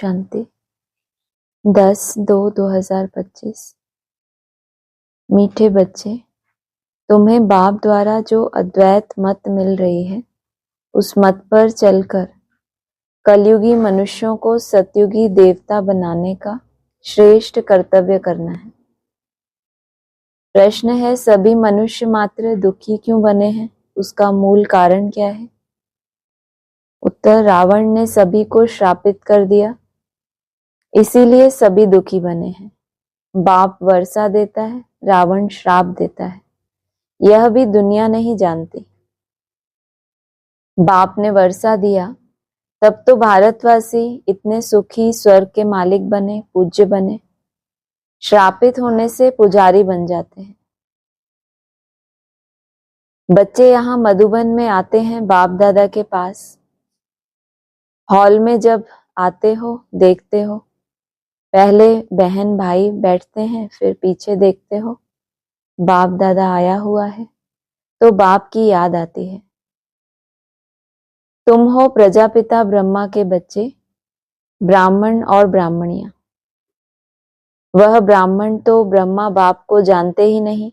शांति 10/2/2025। मीठे बच्चे, तुम्हें बाप द्वारा जो अद्वैत मत मिल रही है उस मत पर चलकर कलयुगी मनुष्यों को सतयुगी देवता बनाने का श्रेष्ठ कर्तव्य करना है। प्रश्न है, सभी मनुष्य मात्र दुखी क्यों बने हैं? उसका मूल कारण क्या है? उत्तर, रावण ने सभी को श्रापित कर दिया, इसीलिए सभी दुखी बने हैं। बाप वर्षा देता है, रावण श्राप देता है, यह भी दुनिया नहीं जानती। बाप ने वर्षा दिया तब तो भारतवासी इतने सुखी, स्वर्ग के मालिक बने, पूज्य बने। श्रापित होने से पुजारी बन जाते हैं। बच्चे यहाँ मधुबन में आते हैं बाप दादा के पास। हॉल में जब आते हो देखते हो, पहले बहन भाई बैठते हैं, फिर पीछे देखते हो बाप दादा आया हुआ है, तो बाप की याद आती है। तुम हो प्रजापिता ब्रह्मा के बच्चे, ब्राह्मण और ब्राह्मणियां। वह ब्राह्मण तो ब्रह्मा बाप को जानते ही नहीं।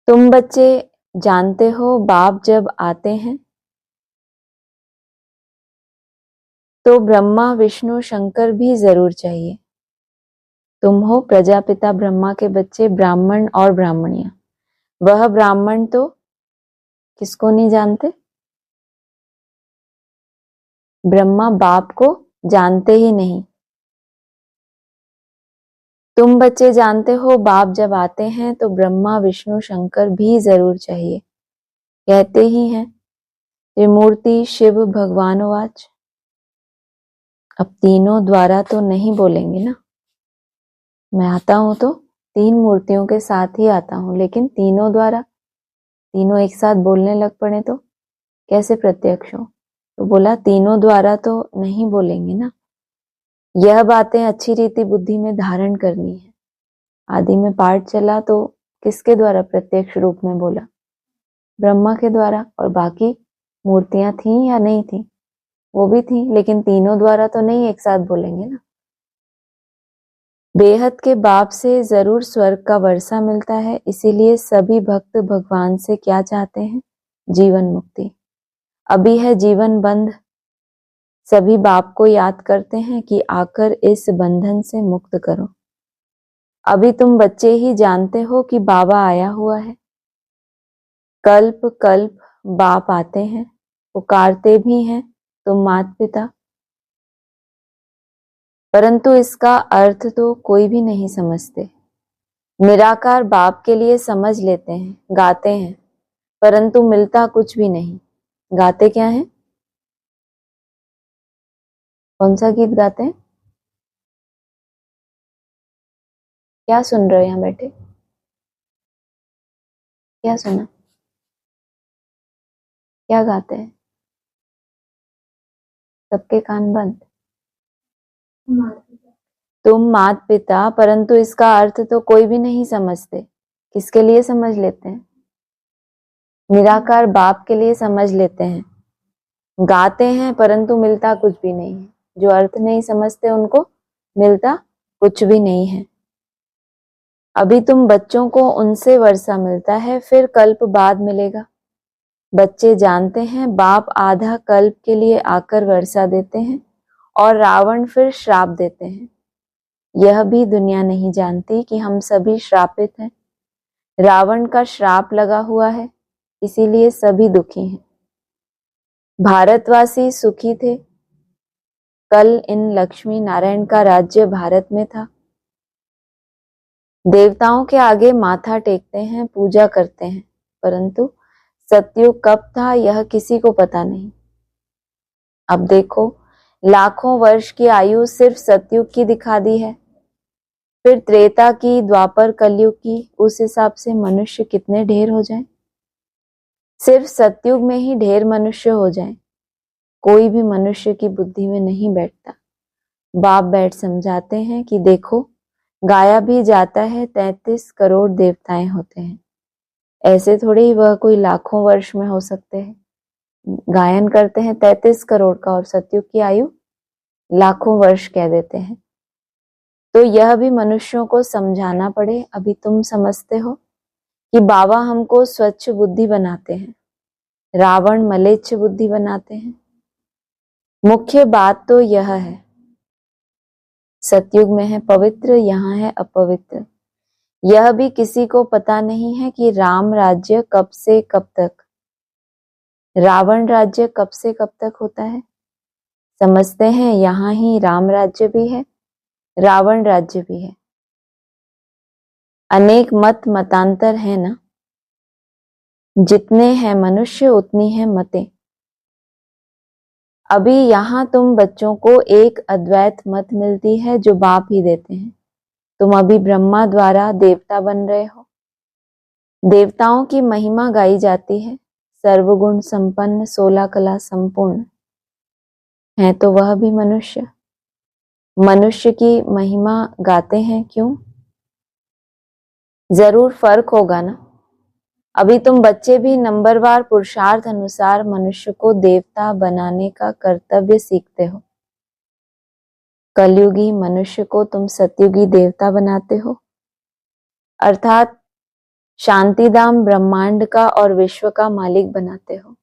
तुम बच्चे जानते हो बाप जब आते हैं तो ब्रह्मा विष्णु शंकर भी जरूर चाहिए। तुम हो प्रजापिता ब्रह्मा के बच्चे, ब्राह्मण और ब्राह्मणियां। वह ब्राह्मण तो किसको नहीं जानते? ब्रह्मा बाप को जानते ही नहीं। तुम बच्चे जानते हो बाप जब आते हैं तो ब्रह्मा विष्णु शंकर भी जरूर चाहिए। कहते ही हैं त्रिमूर्ति शिव भगवानोवाच। अब तीनों द्वारा तो नहीं बोलेंगे ना। मैं आता हूं तो तीन मूर्तियों के साथ ही आता हूं, लेकिन तीनों द्वारा, तीनों एक साथ बोलने लग पड़े तो कैसे प्रत्यक्ष हो? तो बोला तीनों द्वारा तो नहीं बोलेंगे ना। यह बातें अच्छी रीति बुद्धि में धारण करनी है। आदि में पाठ चला तो किसके द्वारा प्रत्यक्ष रूप में बोला? ब्रह्मा के द्वारा। और बाकी मूर्तियां थी या नहीं थी? वो भी थी, लेकिन तीनों द्वारा तो नहीं एक साथ बोलेंगे ना। बेहद के बाप से जरूर स्वर्ग का वर्षा मिलता है, इसीलिए सभी भक्त भगवान से क्या चाहते हैं? जीवन मुक्ति। अभी है जीवन बंध। सभी बाप को याद करते हैं कि आकर इस बंधन से मुक्त करो। अभी तुम बच्चे ही जानते हो कि बाबा आया हुआ है। कल्प कल्प बाप आते हैं, पुकारते भी हैं तुम माता पिता, परंतु इसका अर्थ तो कोई भी नहीं समझते। निराकार बाप के लिए समझ लेते हैं, गाते हैं, परंतु मिलता कुछ भी नहीं। गाते क्या है? कौन सा गीत गाते हैं? क्या सुन रहे हो यहाँ बैठे? क्या सुना? क्या गाते हैं? सबके कान बंद। तुम माता पिता, परंतु इसका अर्थ तो कोई भी नहीं समझते। किसके लिए समझ लेते हैं? निराकार बाप के लिए समझ लेते हैं। गाते हैं परंतु मिलता कुछ भी नहीं है। जो अर्थ नहीं समझते उनको मिलता कुछ भी नहीं है। अभी तुम बच्चों को उनसे वर्षा मिलता है, फिर कल्प बाद मिलेगा। बच्चे जानते हैं बाप आधा कल्प के लिए आकर वर्षा देते हैं और रावण फिर श्राप देते हैं। यह भी दुनिया नहीं जानती कि हम सभी श्रापित हैं। रावण का श्राप लगा हुआ है, इसीलिए सभी दुखी हैं। भारतवासी सुखी थे। कल इन लक्ष्मी नारायण का राज्य भारत में था। देवताओं के आगे माथा टेकते हैं, पूजा करते हैं, परंतु सतयुग कब था यह किसी को पता नहीं। अब देखो, लाखों वर्ष की आयु सिर्फ सतयुग की दिखा दी है, फिर त्रेता की, द्वापर कलयुग की, उस हिसाब से मनुष्य कितने ढेर हो जाएं? सिर्फ सतयुग में ही ढेर मनुष्य हो जाएं। कोई भी मनुष्य की बुद्धि में नहीं बैठता। बाप बैठ समझाते हैं कि देखो, गाया भी जाता है 33 करोड़ देवताएं होते हैं। ऐसे थोड़े ही वह कोई लाखों वर्ष में हो सकते हैं। गायन करते हैं 33 करोड़ का, और सतयुग की आयु लाखों वर्ष कह देते हैं। तो यह भी मनुष्यों को समझाना पड़े। अभी तुम समझते हो कि बाबा हमको स्वच्छ बुद्धि बनाते हैं, रावण मलेच्छ बुद्धि बनाते हैं। मुख्य बात तो यह है, सतयुग में है पवित्र, यहाँ है अपवित्र। यह भी किसी को पता नहीं है कि राम राज्य कब से कब तक, रावण राज्य कब से कब तक होता है। समझते हैं यहाँ ही राम राज्य भी है, रावण राज्य भी है। अनेक मत मतांतर है ना, जितने हैं मनुष्य उतनी है मतें। अभी यहाँ तुम बच्चों को एक अद्वैत मत मिलती है जो बाप ही देते हैं। तुम अभी ब्रह्मा द्वारा देवता बन रहे हो। देवताओं की महिमा गाई जाती है, सर्वगुण संपन्न 16 कला संपूर्ण है, तो वह भी मनुष्य। मनुष्य की महिमा गाते हैं क्यों? जरूर फर्क होगा ना। अभी तुम बच्चे भी नंबरवार पुरुषार्थ अनुसार मनुष्य को देवता बनाने का कर्तव्य सीखते हो। कलयुगी मनुष्य को तुम सतयुगी देवता बनाते हो, अर्थात शांतिधाम ब्रह्मांड का और विश्व का मालिक बनाते हो।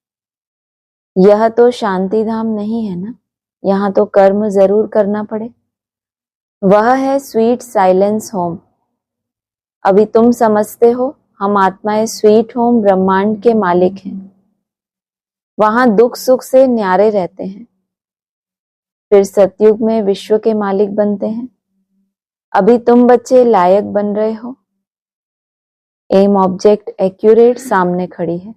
यह तो शांतिधाम नहीं है ना, यहाँ तो कर्म जरूर करना पड़े। वह है स्वीट साइलेंस होम। अभी तुम समझते हो हम आत्माएं स्वीट होम ब्रह्मांड के मालिक हैं, वहां दुख सुख से न्यारे रहते हैं। फिर सतयुग में विश्व के मालिक बनते हैं। अभी तुम बच्चे लायक बन रहे हो। एम ऑब्जेक्ट एक्यूरेट सामने खड़ी है।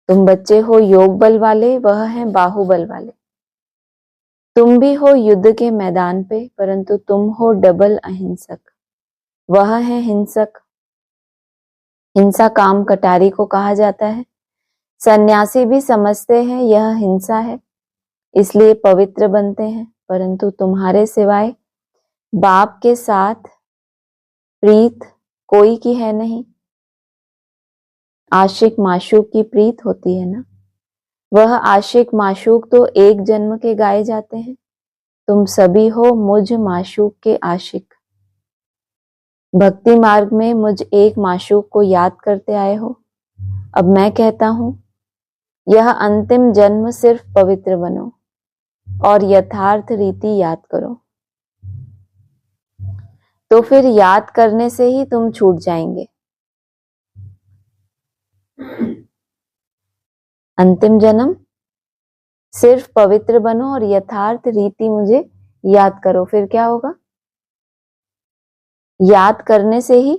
तुम बच्चे हो योग बल वाले, वह है बाहुबल वाले। तुम भी हो युद्ध के मैदान पे, परंतु तुम हो डबल अहिंसक, वह है हिंसक। हिंसा काम कटारी को कहा जाता है। सन्यासी भी समझते हैं यह हिंसा है, इसलिए पवित्र बनते हैं, परंतु तुम्हारे सिवाय बाप के साथ प्रीत कोई की है नहीं। आशिक माशूक की प्रीत होती है ना, वह आशिक माशूक तो एक जन्म के गाए जाते हैं। तुम सभी हो मुझ माशूक के आशिक। भक्ति मार्ग में मुझ एक माशूक को याद करते आए हो। अब मैं कहता हूं, यह अंतिम जन्म सिर्फ पवित्र बनो और यथार्थ रीति याद करो, तो फिर याद करने से ही तुम छूट जाएंगे। अंतिम जन्म सिर्फ पवित्र बनो और यथार्थ रीति मुझे याद करो, फिर क्या होगा? याद करने से ही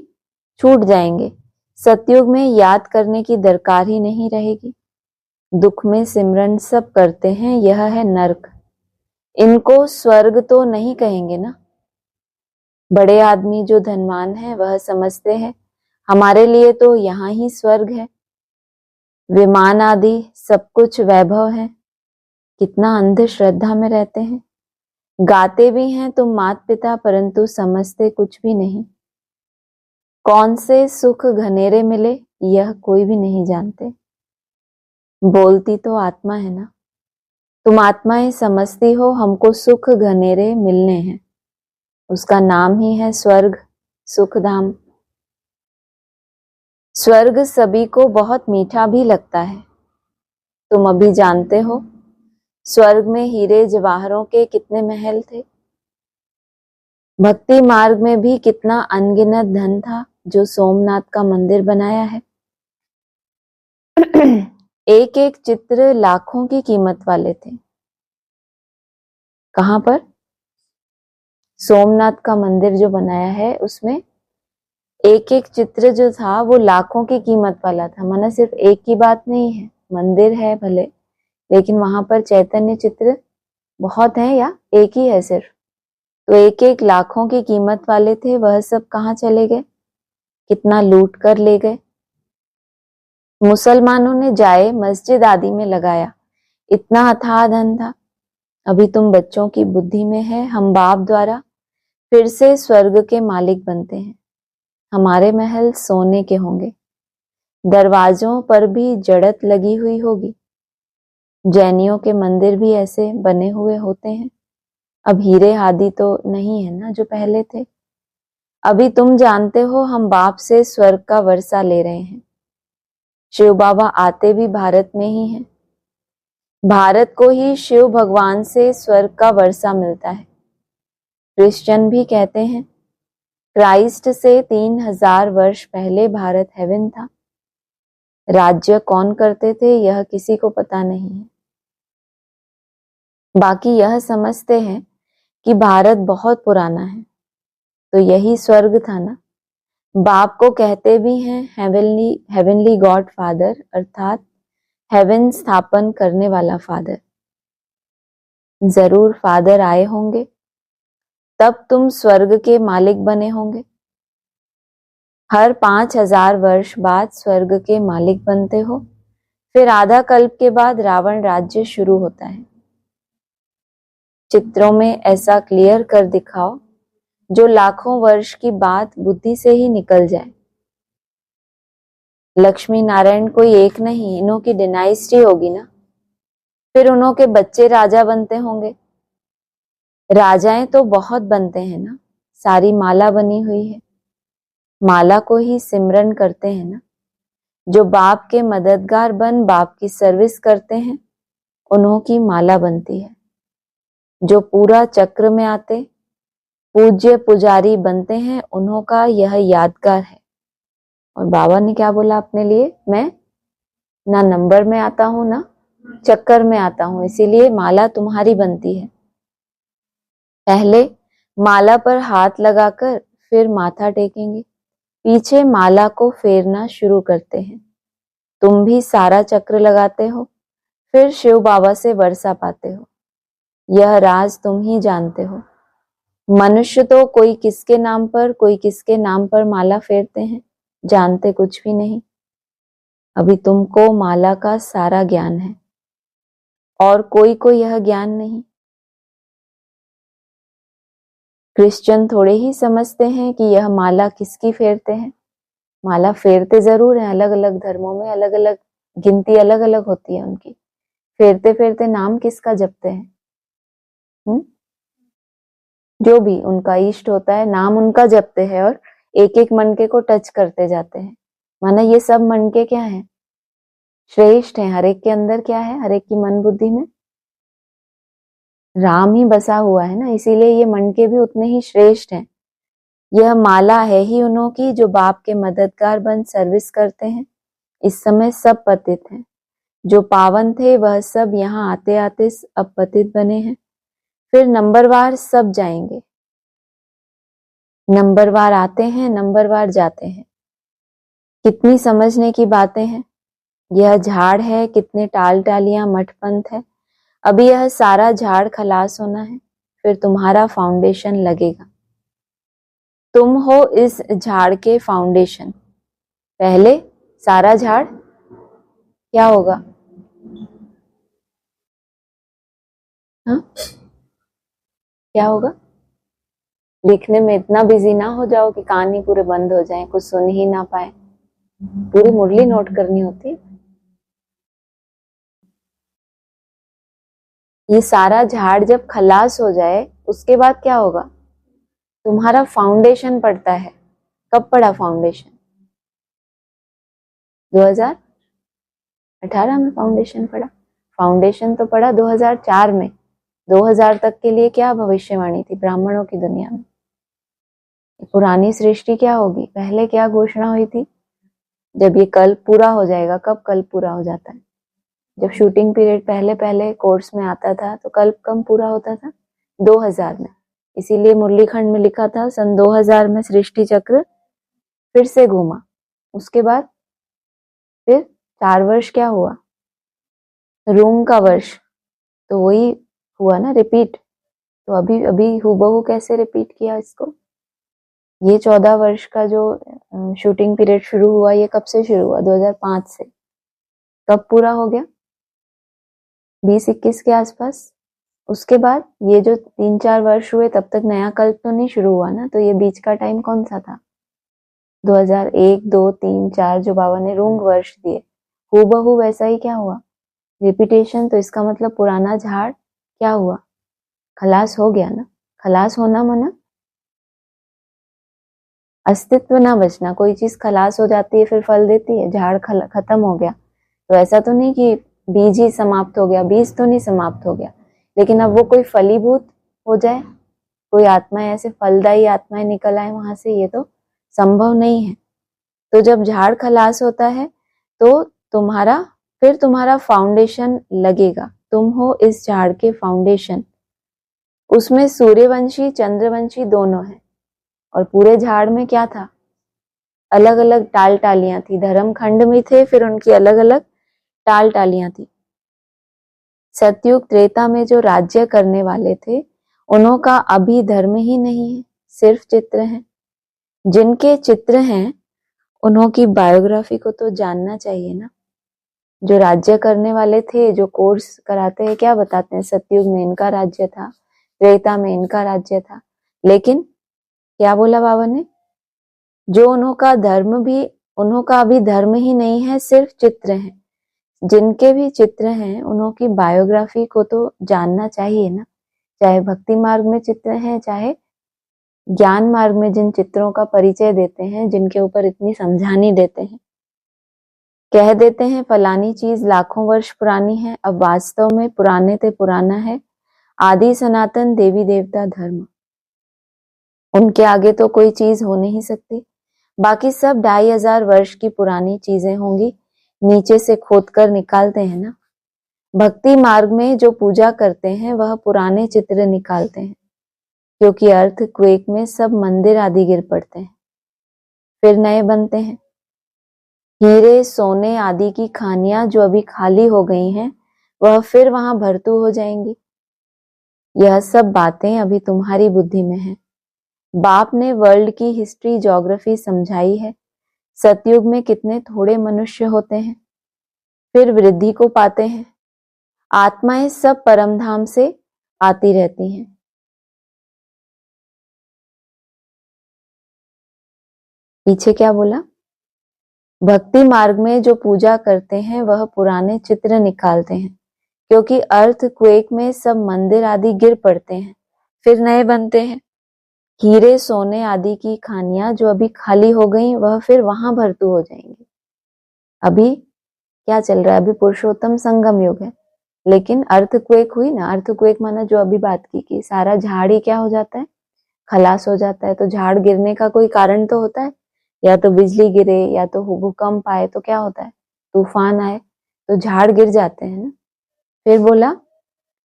छूट जाएंगे। सतयुग में याद करने की दरकार ही नहीं रहेगी। दुख में सिमरन सब करते हैं, यह है नरक। इनको स्वर्ग तो नहीं कहेंगे ना। बड़े आदमी जो धनवान है वह समझते हैं हमारे लिए तो यहाँ ही स्वर्ग है, विमान आदि सब कुछ वैभव है। कितना अंधश्रद्धा में रहते हैं। गाते भी हैं तुम मात पिता, परंतु समझते कुछ भी नहीं। कौन से सुख घनेरे मिले यह कोई भी नहीं जानते। बोलती तो आत्मा है ना, तुम आत्माएं समझती हो हमको सुख घनेरे मिलने हैं, उसका नाम ही है स्वर्ग, सुख धाम। स्वर्ग सभी को बहुत मीठा भी लगता है। तुम अभी जानते हो स्वर्ग में हीरे जवाहरों के कितने महल थे। भक्ति मार्ग में भी कितना अनगिनत धन था जो सोमनाथ का मंदिर बनाया है। एक एक चित्र लाखों की कीमत वाले थे। कहां पर? सोमनाथ का मंदिर जो बनाया है उसमें एक एक चित्र जो था वो लाखों की कीमत वाला था। माना सिर्फ एक की बात नहीं है, मंदिर है भले, लेकिन वहां पर चैतन्य चित्र बहुत है या एक ही है सिर्फ? तो एक एक लाखों की कीमत वाले थे। वह सब कहाँ चले गए? कितना लूट कर ले गए। मुसलमानों ने जाए मस्जिद आदि में लगाया, इतना अथाह धन था। अभी तुम बच्चों की बुद्धि में है हम बाप द्वारा फिर से स्वर्ग के मालिक बनते हैं। हमारे महल सोने के होंगे, दरवाजों पर भी जड़त लगी हुई होगी। जैनियों के मंदिर भी ऐसे बने हुए होते हैं। अब हीरे आदि तो नहीं है ना जो पहले थे। अभी तुम जानते हो हम बाप से स्वर्ग का वर्षा ले रहे हैं। शिव बाबा आते भी भारत में ही हैं। भारत को ही शिव भगवान से स्वर्ग का वर्षा मिलता है। क्रिश्चियन भी कहते हैं क्राइस्ट से 3000 वर्ष पहले भारत हेवन था। राज्य कौन करते थे यह किसी को पता नहीं है। बाकी यह समझते हैं कि भारत बहुत पुराना है, तो यही स्वर्ग था ना। बाप को कहते भी हैं हेवनली गॉड फादर, अर्थात हेवन स्थापन करने वाला फादर। जरूर फादर आए होंगे, तब तुम स्वर्ग के मालिक बने होंगे। हर 5000 वर्ष बाद स्वर्ग के मालिक बनते हो, फिर आधा कल्प के बाद रावण राज्य शुरू होता है। चित्रों में ऐसा क्लियर कर दिखाओ जो लाखों वर्ष की बात बुद्धि से ही निकल जाए। लक्ष्मी नारायण कोई एक नहीं, इन्हों की डिनाइस्टी होगी ना, फिर उन्हों के बच्चे राजा बनते होंगे। राजाएं तो बहुत बनते हैं ना, सारी माला बनी हुई है। माला को ही सिमरन करते हैं ना। जो बाप के मददगार बन बाप की सर्विस करते हैं, उन्हों की माला बनती है। जो पूरा चक्र में आते पूज्य पुजारी बनते हैं, उन्हों का यह यादगार है। और बाबा ने क्या बोला अपने लिए, मैं ना नंबर में आता हूं ना चक्कर में आता हूं, इसीलिए माला तुम्हारी बनती है। पहले माला पर हाथ लगाकर फिर माथा टेकेंगे, पीछे माला को फेरना शुरू करते हैं। तुम भी सारा चक्र लगाते हो, फिर शिव बाबा से वर्षा पाते हो। यह राज तुम ही जानते हो। मनुष्य तो कोई किसके नाम पर कोई किसके नाम पर माला फेरते हैं, जानते कुछ भी नहीं। अभी तुमको माला का सारा ज्ञान है और कोई को यह ज्ञान नहीं। क्रिश्चियन थोड़े ही समझते हैं कि यह माला किसकी फेरते हैं। माला फेरते जरूर हैं, अलग अलग धर्मों में अलग अलग गिनती अलग अलग होती है उनकी। फेरते फेरते नाम किसका जपते हैं? जो भी उनका इष्ट होता है नाम उनका जपते हैं और एक एक मनके को टच करते जाते हैं। माना ये सब मनके क्या है? श्रेष्ठ है। हर एक के अंदर क्या है? हर एक की मन बुद्धि में राम ही बसा हुआ है ना, इसीलिए ये मनके भी उतने ही श्रेष्ठ हैं। यह माला है ही उन्हों की जो बाप के मददगार बन सर्विस करते हैं। इस समय सब पतित हैं। जो पावन थे वह सब यहाँ आते आते अब पतित बने हैं। फिर नंबरवार सब जाएंगे। नंबरवार आते हैं, नंबरवार जाते हैं। कितनी समझने की बातें हैं। यह झाड़ है, कितने टाल टालियां मठपंथ है। अभी यह सारा झाड़ खलास होना है, फिर तुम्हारा फाउंडेशन लगेगा। तुम हो इस झाड़ के फाउंडेशन। पहले सारा झाड़ क्या होगा? हाँ, क्या होगा? लिखने में इतना बिजी ना हो जाओ कि कान ही पूरे बंद हो जाएं, कुछ सुन ही ना पाए। पूरी मुरली नोट करनी होती है। ये सारा झाड़ जब खलास हो जाए उसके बाद क्या होगा? तुम्हारा फाउंडेशन पड़ता है। कब पड़ा फाउंडेशन? 2018 में फाउंडेशन पड़ा। फाउंडेशन तो पड़ा 2004 में। 2000 तक के लिए क्या भविष्यवाणी थी ब्राह्मणों की दुनिया में? पुरानी सृष्टि क्या होगी? पहले क्या घोषणा हुई थी? जब ये कल्प पूरा हो जाएगा। कब कल्प पूरा हो जाता है? जब शूटिंग पीरियड पहले पहले कोर्स में आता था तो कल्प कम पूरा होता था? 2000 में। इसीलिए मुरलीखंड में लिखा था सन 2000 में सृष्टि चक्र फिर से घूमा। उसके बाद फिर 4 वर्ष क्या हुआ? रूम का वर्ष, तो वही हुआ ना रिपीट। तो अभी अभी हूबहू कैसे रिपीट किया इसको? ये 14 वर्ष का जो शूटिंग पीरियड शुरू हुआ, ये कब से शुरू हुआ? 2005 से। कब पूरा हो गया? 2021 के आसपास। उसके बाद ये जो 3-4 वर्ष हुए तब तक नया कल्प तो नहीं शुरू हुआ ना, तो ये बीच का टाइम कौन सा था? 2001, 2, 3, 4 जो बाबा ने रूंग वर्ष दिए, हूबहू वैसा ही क्या हुआ? रिपीटेशन, तो इसका मतलब पुराना झाड़ क्या हुआ, खलास हो गया ना। खलास होना माना अस्तित्व ना बचना। कोई चीज खलास हो जाती है फिर फल देती है, झाड़ खत्म हो गया तो ऐसा तो नहीं कि बीज ही समाप्त हो गया, बीज तो नहीं समाप्त हो गया, लेकिन अब वो कोई फलीभूत हो जाए, कोई आत्माएं ऐसे फलदायी आत्माएं निकल आए वहां से, ये तो संभव नहीं है। तो जब झाड़ खलास होता है तो तुम्हारा फाउंडेशन लगेगा, तुम हो इस झाड़ के फाउंडेशन। उसमें सूर्यवंशी चंद्रवंशी दोनों है, और पूरे झाड़ में क्या था, अलग अलग टाल टालियां थी। धर्म खंड में थे, फिर उनकी अलग अलग टाल टालियां थी। सतयुग त्रेता में जो राज्य करने वाले थे उन्हों का अभी धर्म ही नहीं है, सिर्फ चित्र हैं। जिनके चित्र हैं उन्हों की बायोग्राफी को तो जानना चाहिए ना। जो राज्य करने वाले थे, जो कोर्स कराते हैं, क्या बताते हैं, सतयुग में इनका राज्य था, त्रेता में इनका राज्य था, लेकिन क्या बोला बाबा ने, जो उन्हों का अभी धर्म ही नहीं है, सिर्फ चित्र हैं। जिनके भी चित्र हैं उन्हों की बायोग्राफी को तो जानना चाहिए ना। चाहे भक्ति मार्ग में चित्र हैं, चाहे ज्ञान मार्ग में जिन चित्रों का परिचय देते हैं, जिनके ऊपर इतनी समझानी देते हैं, कह देते हैं फलानी चीज लाखों वर्ष पुरानी है, अब वास्तव में पुराने ते पुराना है आदि सनातन देवी देवता धर्म। उनके आगे तो कोई चीज हो नहीं सकती, बाकी सब 2500 वर्ष की पुरानी चीजें होंगी, नीचे से खोद कर निकालते हैं ना। भक्ति मार्ग में जो पूजा करते हैं वह पुराने चित्र निकालते हैं, क्योंकि अर्थ क्वेक में सब मंदिर आदि गिर पड़ते हैं, फिर नए बनते हैं। हीरे सोने आदि की खानियां जो अभी खाली हो गई हैं वह फिर वहां भरतू हो जाएंगी। यह सब बातें अभी तुम्हारी बुद्धि में है। बाप ने वर्ल्ड की हिस्ट्री ज्योग्राफी समझाई है। सतयुग में कितने थोड़े मनुष्य होते हैं, फिर वृद्धि को पाते हैं। आत्माएं सब परमधाम से आती रहती हैं। पीछे क्या बोला, भक्ति मार्ग में जो पूजा करते हैं वह पुराने चित्र निकालते हैं, क्योंकि अर्थ क्वेक में सब मंदिर आदि गिर पड़ते हैं, फिर नए बनते हैं। हीरे सोने आदि की खानियां जो अभी खाली हो गई वह फिर वहां भरतू हो जाएंगी। अभी क्या चल रहा है, अभी पुरुषोत्तम संगम युग है, लेकिन अर्थक्वेक हुई ना। अर्थक्वेक माना जो अभी बात की कि सारा झाड़ ही क्या हो जाता है, खलास हो जाता है। तो झाड़ गिरने का कोई कारण तो होता है, या तो बिजली गिरे, या तो भूकंप आए, तो क्या होता है, तूफान आए, तो झाड़ गिर जाते हैं ना। फिर बोला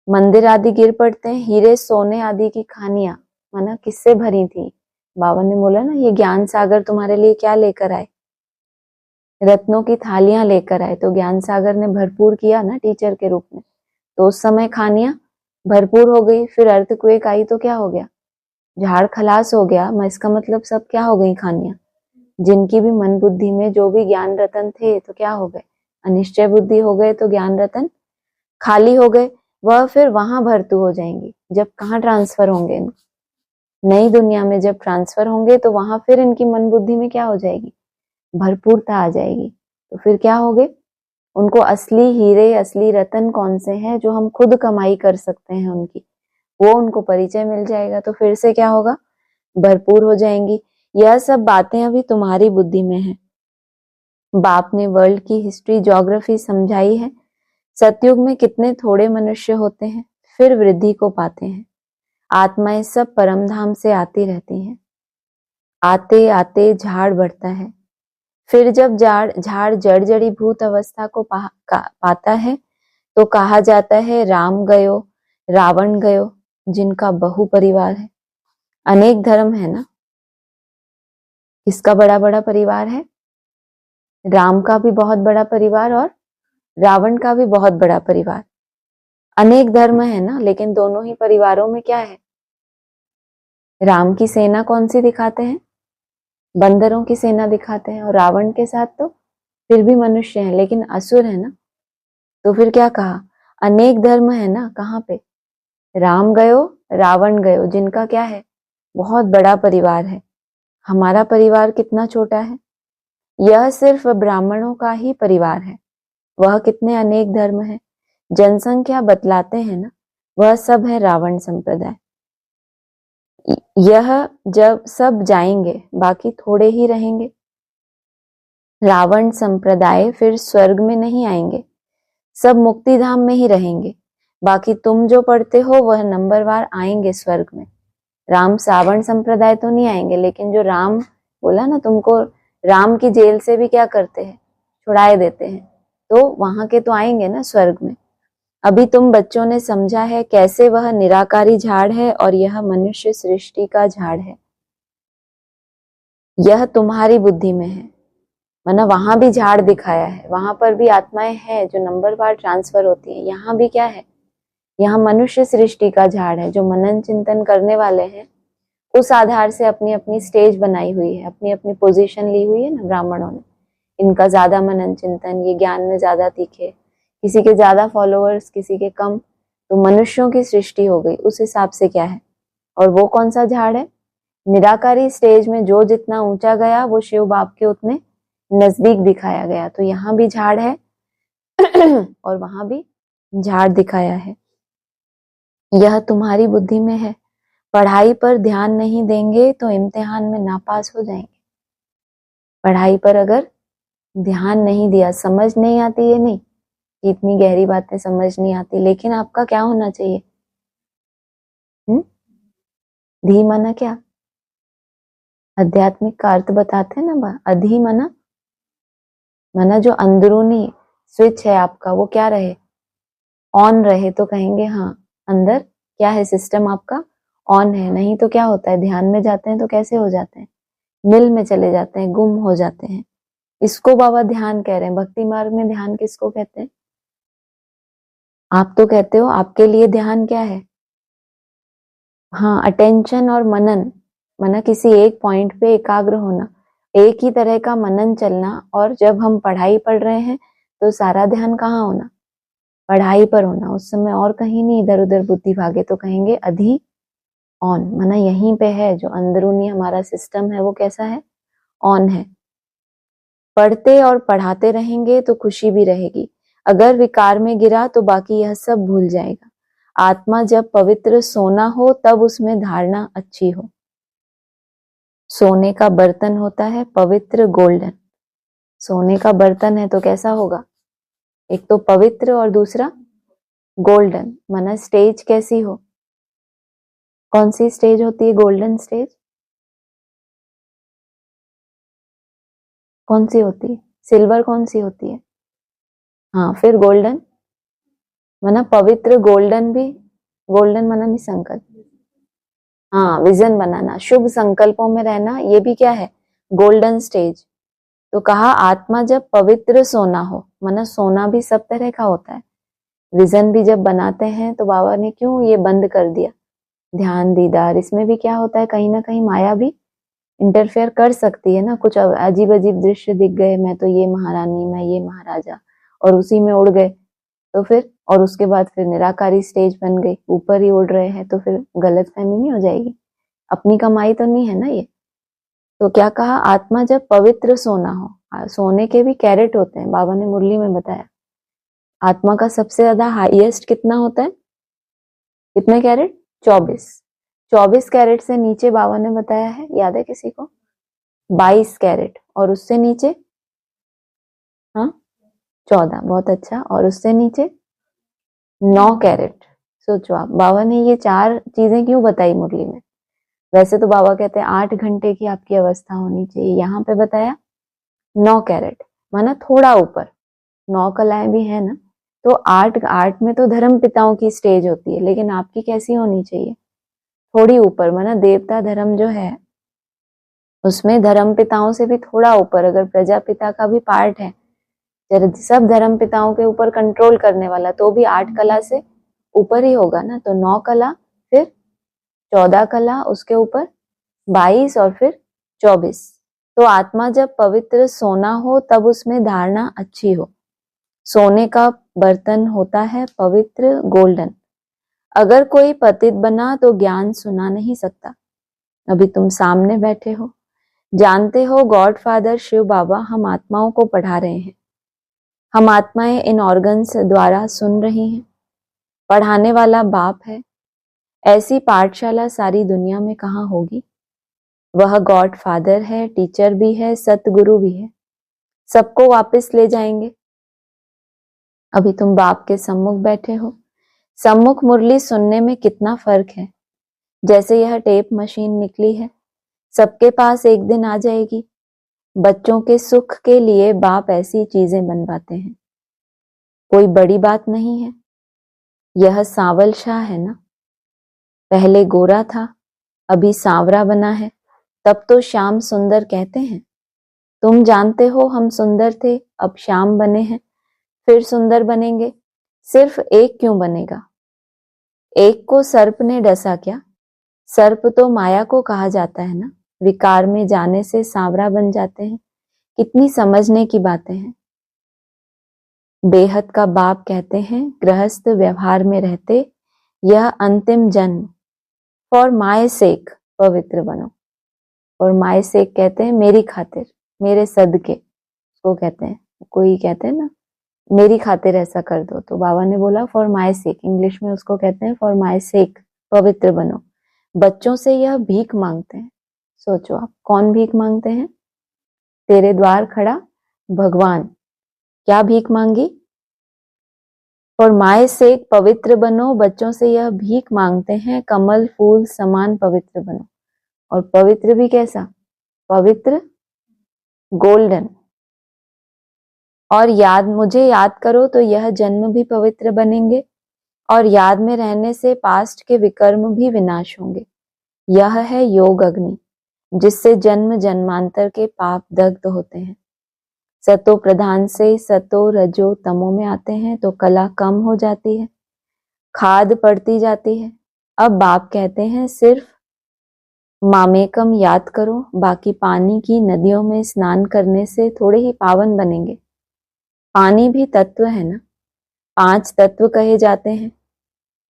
मंदिर आदि गिर पड़ते हैं। हीरे सोने आदि की खानियां माना किससे भरी थी, बाबा ने बोला ना ये ज्ञान सागर तुम्हारे लिए क्या लेकर आए, रत्नों की थालियां लेकर आए। तो ज्ञान सागर ने भरपूर किया ना टीचर के रूप में, तो उस समय खानियां भरपूर हो गई। फिर अर्थक्वेक आई तो क्या हो गया, झाड़ खलास हो गया। मैं इसका मतलब सब क्या हो गई खानियां, जिनकी भी मन बुद्धि में जो भी ज्ञान रतन थे तो क्या हो गए, अनिश्चय बुद्धि हो गए, तो ज्ञान रतन खाली हो गए। वह फिर वहां भरतू हो जाएंगी। जब कहाँ ट्रांसफर होंगे, नई दुनिया में जब ट्रांसफर होंगे तो वहां फिर इनकी मन बुद्धि में क्या हो जाएगी, भरपूरता आ जाएगी। तो फिर क्या हो गए, उनको असली हीरे असली रतन कौन से हैं जो हम खुद कमाई कर सकते हैं उनकी, वो उनको परिचय मिल जाएगा। तो फिर से क्या होगा, भरपूर हो जाएंगी। यह सब बातें अभी तुम्हारी बुद्धि में है। बाप ने वर्ल्ड की हिस्ट्री ज्योग्राफी समझाई है। सतयुग में कितने थोड़े मनुष्य होते हैं, फिर वृद्धि को पाते हैं। आत्माएं सब परमधाम से आती रहती हैं। आते आते झाड़ बढ़ता है, फिर जब झाड़ जड़ जड़ी भूत अवस्था को पाता है तो कहा जाता है राम गयो रावण गयो, जिनका बहु परिवार है। अनेक धर्म है ना, किसका बड़ा बड़ा परिवार है, राम का भी बहुत बड़ा परिवार और रावण का भी बहुत बड़ा परिवार। अनेक धर्म है ना, लेकिन दोनों ही परिवारों में क्या है, राम की सेना कौन सी दिखाते हैं, बंदरों की सेना दिखाते हैं, और रावण के साथ तो फिर भी मनुष्य है लेकिन असुर है ना। तो फिर क्या कहा, अनेक धर्म है ना, कहाँ पे, राम गयो रावण गयो, जिनका क्या है, बहुत बड़ा परिवार है। हमारा परिवार कितना छोटा है, यह सिर्फ ब्राह्मणों का ही परिवार है। वह कितने अनेक धर्म है, जनसंख्या बतलाते हैं ना, वह सब है रावण संप्रदाय। यह जब सब जाएंगे बाकी थोड़े ही रहेंगे। रावण संप्रदाय फिर स्वर्ग में नहीं आएंगे, सब मुक्ति धाम में ही रहेंगे। बाकी तुम जो पढ़ते हो वह नंबरवार आएंगे स्वर्ग में। राम सावण संप्रदाय तो नहीं आएंगे, लेकिन जो राम बोला ना तुमको, राम की जेल से भी क्या करते हैं, छुड़ाए देते हैं, तो वहां के तो आएंगे ना स्वर्ग में। अभी तुम बच्चों ने समझा है कैसे वह निराकारी झाड़ है और यह मनुष्य सृष्टि का झाड़ है। यह तुम्हारी बुद्धि में है, वरना वहां भी झाड़ दिखाया है, वहां पर भी आत्माएं हैं जो नंबरवार ट्रांसफर होती है। यहाँ भी क्या है, यहाँ मनुष्य सृष्टि का झाड़ है। जो मनन चिंतन करने वाले हैं उस आधार से अपनी अपनी स्टेज बनाई हुई है, अपनी अपनी पोजीशन ली हुई है ना ब्राह्मणों ने। इनका ज्यादा मनन चिंतन, ये ज्ञान में ज्यादा तीखे, किसी के ज्यादा फॉलोअर्स किसी के कम, तो मनुष्यों की सृष्टि हो गई उस हिसाब से क्या है। और वो कौन सा झाड़ है, निराकारी स्टेज में जो जितना ऊंचा गया वो शिव बाप के उतने नजदीक दिखाया गया। तो यहाँ भी झाड़ है और वहां भी झाड़ दिखाया है। यह तुम्हारी बुद्धि में है। पढ़ाई पर ध्यान नहीं देंगे तो इम्तिहान में नापास हो जाएंगे। पढ़ाई पर अगर ध्यान नहीं दिया, समझ नहीं आती है, नहीं इतनी गहरी बातें समझ नहीं आती, लेकिन आपका क्या होना चाहिए, धी माना क्या, आध्यात्मिक का अर्थ बताते हैं ना, अधि माना माना जो अंदरूनी स्विच है आपका वो क्या रहे, ऑन रहे, तो कहेंगे हाँ अंदर क्या है, सिस्टम आपका ऑन है। नहीं तो क्या होता है, ध्यान में जाते हैं तो कैसे हो जाते हैं, मिल में चले जाते हैं, गुम हो जाते हैं। इसको बाबा ध्यान कह रहे हैं। भक्ति मार्ग में ध्यान किसको कहते हैं, आप तो कहते हो आपके लिए ध्यान क्या है, हाँ अटेंशन और मनन, माना किसी एक पॉइंट पे एकाग्र होना, एक ही तरह का मनन चलना। और जब हम पढ़ाई पढ़ रहे हैं तो सारा ध्यान कहाँ होना, पढ़ाई पर होना, उस समय और कहीं नहीं इधर उधर बुद्धि भागे, तो कहेंगे अधि ऑन, माना यहीं पे है, जो अंदरूनी हमारा सिस्टम है वो कैसा है, ऑन है। पढ़ते और पढ़ाते रहेंगे तो खुशी भी रहेगी, अगर विकार में गिरा तो बाकी यह सब भूल जाएगा। आत्मा जब पवित्र सोना हो तब उसमें धारणा अच्छी हो। सोने का बर्तन होता है पवित्र गोल्डन, सोने का बर्तन है तो कैसा होगा, एक तो पवित्र और दूसरा गोल्डन। माना स्टेज कैसी हो, कौन सी स्टेज होती है, गोल्डन स्टेज कौन सी होती है, सिल्वर कौन सी होती है, हाँ फिर गोल्डन, माना पवित्र गोल्डन भी, गोल्डन माना निसंकल्प, हाँ विजन बनाना, शुभ संकल्पों में रहना, ये भी क्या है, गोल्डन स्टेज। तो कहा आत्मा जब पवित्र सोना हो, माना सोना भी सब तरह का होता है, विजन भी जब बनाते हैं तो बाबा ने क्यों ये बंद कर दिया, ध्यान दीदार, इसमें भी क्या होता है, कहीं ना कहीं माया भी इंटरफेयर कर सकती है ना, कुछ अजीब अजीब दृश्य दिख गए, मैं तो ये महारानी, मैं ये महाराजा, और उसी में उड़ गए तो फिर, और उसके बाद फिर निराकारी स्टेज बन गई, ऊपर ही उड़ रहे हैं, तो फिर गलत फहमी नहीं हो जाएगी, अपनी कमाई तो नहीं है ना ये। तो क्या कहा, आत्मा जब पवित्र सोना हो, सोने के भी कैरेट होते हैं, बाबा ने मुरली में बताया, आत्मा का सबसे ज्यादा हाईएस्ट कितना होता है, कितने कैरेट, 24, 24 कैरेट से नीचे बाबा ने बताया है, याद है किसी को, 22 कैरेट, और उससे नीचे, हाँ 14, बहुत अच्छा, और उससे नीचे 9 कैरेट। सोचो आप, बाबा ने ये 4 चीजें क्यों बताई मुरली में, वैसे तो बाबा कहते हैं 8 घंटे की आपकी अवस्था होनी चाहिए, यहाँ पे बताया 9 कैरेट, माना थोड़ा ऊपर, 9 कलाएं भी है ना, तो 8 में तो धर्म पिताओं की स्टेज होती है, लेकिन आपकी कैसी होनी चाहिए, थोड़ी ऊपर, माना देवता धर्म जो है उसमें धर्म पिताओं से भी थोड़ा ऊपर, अगर प्रजापिता का भी पार्ट है, सब धर्म पिताओं के ऊपर कंट्रोल करने वाला, तो भी 8 कला से ऊपर ही होगा ना। तो 9 कला, फिर 14 कला, उसके ऊपर 22 और फिर 24। तो आत्मा जब पवित्र सोना हो तब उसमें धारणा अच्छी हो। सोने का बर्तन होता है पवित्र गोल्डन। अगर कोई पतित बना तो ज्ञान सुना नहीं सकता। अभी तुम सामने बैठे हो, जानते हो गॉड फादर शिव बाबा हम आत्माओं को पढ़ा रहे हैं, हम आत्माएं इन ऑर्गन्स द्वारा सुन रही हैं। पढ़ाने वाला बाप है। ऐसी पाठशाला सारी दुनिया में कहाँ होगी। वह गॉड फादर है, टीचर भी है, सतगुरु भी है। सबको वापस ले जाएंगे। अभी तुम बाप के सम्मुख बैठे हो। सम्मुख मुरली सुनने में कितना फर्क है। जैसे यह टेप मशीन निकली है, सबके पास एक दिन आ जाएगी। बच्चों के सुख के लिए बाप ऐसी चीजें बनवाते हैं। कोई बड़ी बात नहीं है। यह सांवल शाह है ना, पहले गोरा था, अभी सांवरा बना है। तब तो श्याम सुंदर कहते हैं। तुम जानते हो हम सुंदर थे, अब श्याम बने हैं, फिर सुंदर बनेंगे। सिर्फ एक क्यों बनेगा। एक को सर्प ने डसा क्या। सर्प तो माया को कहा जाता है ना। विकार में जाने से सांवरा बन जाते हैं। कितनी समझने की बातें हैं। बेहद का बाप कहते हैं, गृहस्थ व्यवहार में रहते यह अंतिम जन्म फॉर माय सेक पवित्र बनो। और माय सेक कहते हैं मेरी खातिर, मेरे सदके उसको कहते हैं। कोई कहते हैं ना मेरी खातिर ऐसा कर दो, तो बाबा ने बोला फॉर माय सेक, इंग्लिश में उसको कहते हैं फॉर माय सेक पवित्र बनो। बच्चों से यह भीख मांगते हैं। सोचो आप, कौन भीख मांगते हैं। तेरे द्वार खड़ा भगवान, क्या भीख मांगी। और माय सेक पवित्र बनो, बच्चों से यह भीख मांगते हैं कमल फूल समान पवित्र बनो। और पवित्र भी कैसा, पवित्र गोल्डन। और मुझे याद करो तो यह जन्म भी पवित्र बनेंगे। और याद में रहने से पास्ट के विकर्म भी विनाश होंगे। यह है योग अग्नि, जिससे जन्म जन्मांतर के पाप दग्ध होते हैं। सतो प्रधान से सतो रजो तमो में आते हैं तो कला कम हो जाती है, खाद पड़ती जाती है। अब बाप कहते हैं सिर्फ मामेकम याद करो, बाकी पानी की नदियों में स्नान करने से थोड़े ही पावन बनेंगे। पानी भी तत्व है ना, 5 तत्व कहे जाते हैं।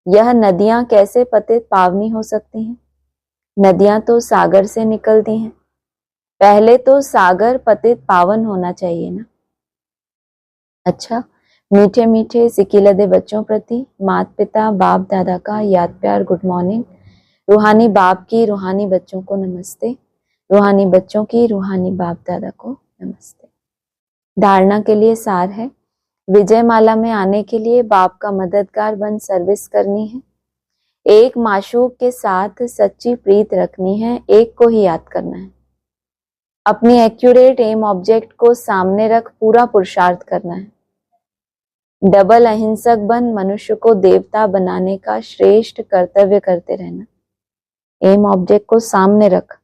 यह नदियां कैसे पतित पावनी हो सकती हैं। नदियां तो सागर से निकलती हैं। पहले तो सागर पतित पावन होना चाहिए ना। अच्छा, मीठे मीठे सिकिलदे बच्चों प्रति माता पिता बाप दादा का याद प्यार गुड मॉर्निंग। रूहानी बाप की रूहानी बच्चों को नमस्ते। रूहानी बच्चों की रूहानी बाप दादा को नमस्ते। धारणा के लिए सार है, विजय माला में आने के लिए बाप का मददगार बन सर्विस करनी है। एक माशूक के साथ सच्ची प्रीत रखनी है, एक को ही याद करना है। अपनी एक्यूरेट एम ऑब्जेक्ट को सामने रख पूरा पुरुषार्थ करना है। डबल अहिंसक बन मनुष्य को देवता बनाने का श्रेष्ठ कर्तव्य करते रहना। एम ऑब्जेक्ट को सामने रख,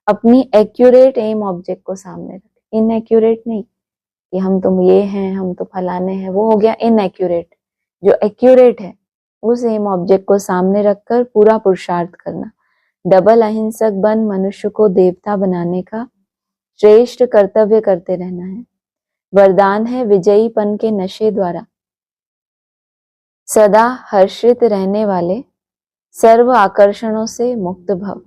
अपनी एक्यूरेट एम ऑब्जेक्ट को सामने रख, इनएक्यूरेट नहीं कि हम तुम ये हैं, हम तो फलाने हैं, वो हो गया इनएक्यूरेट। जो एक्यूरेट है उस एम ऑब्जेक्ट को सामने रखकर पूरा पुरुषार्थ करना। डबल अहिंसक बन मनुष्य को देवता बनाने का श्रेष्ठ कर्तव्य करते रहना है। वरदान है विजयीपन के नशे द्वारा सदा हर्षित रहने वाले, सर्व आकर्षणों से मुक्त भव।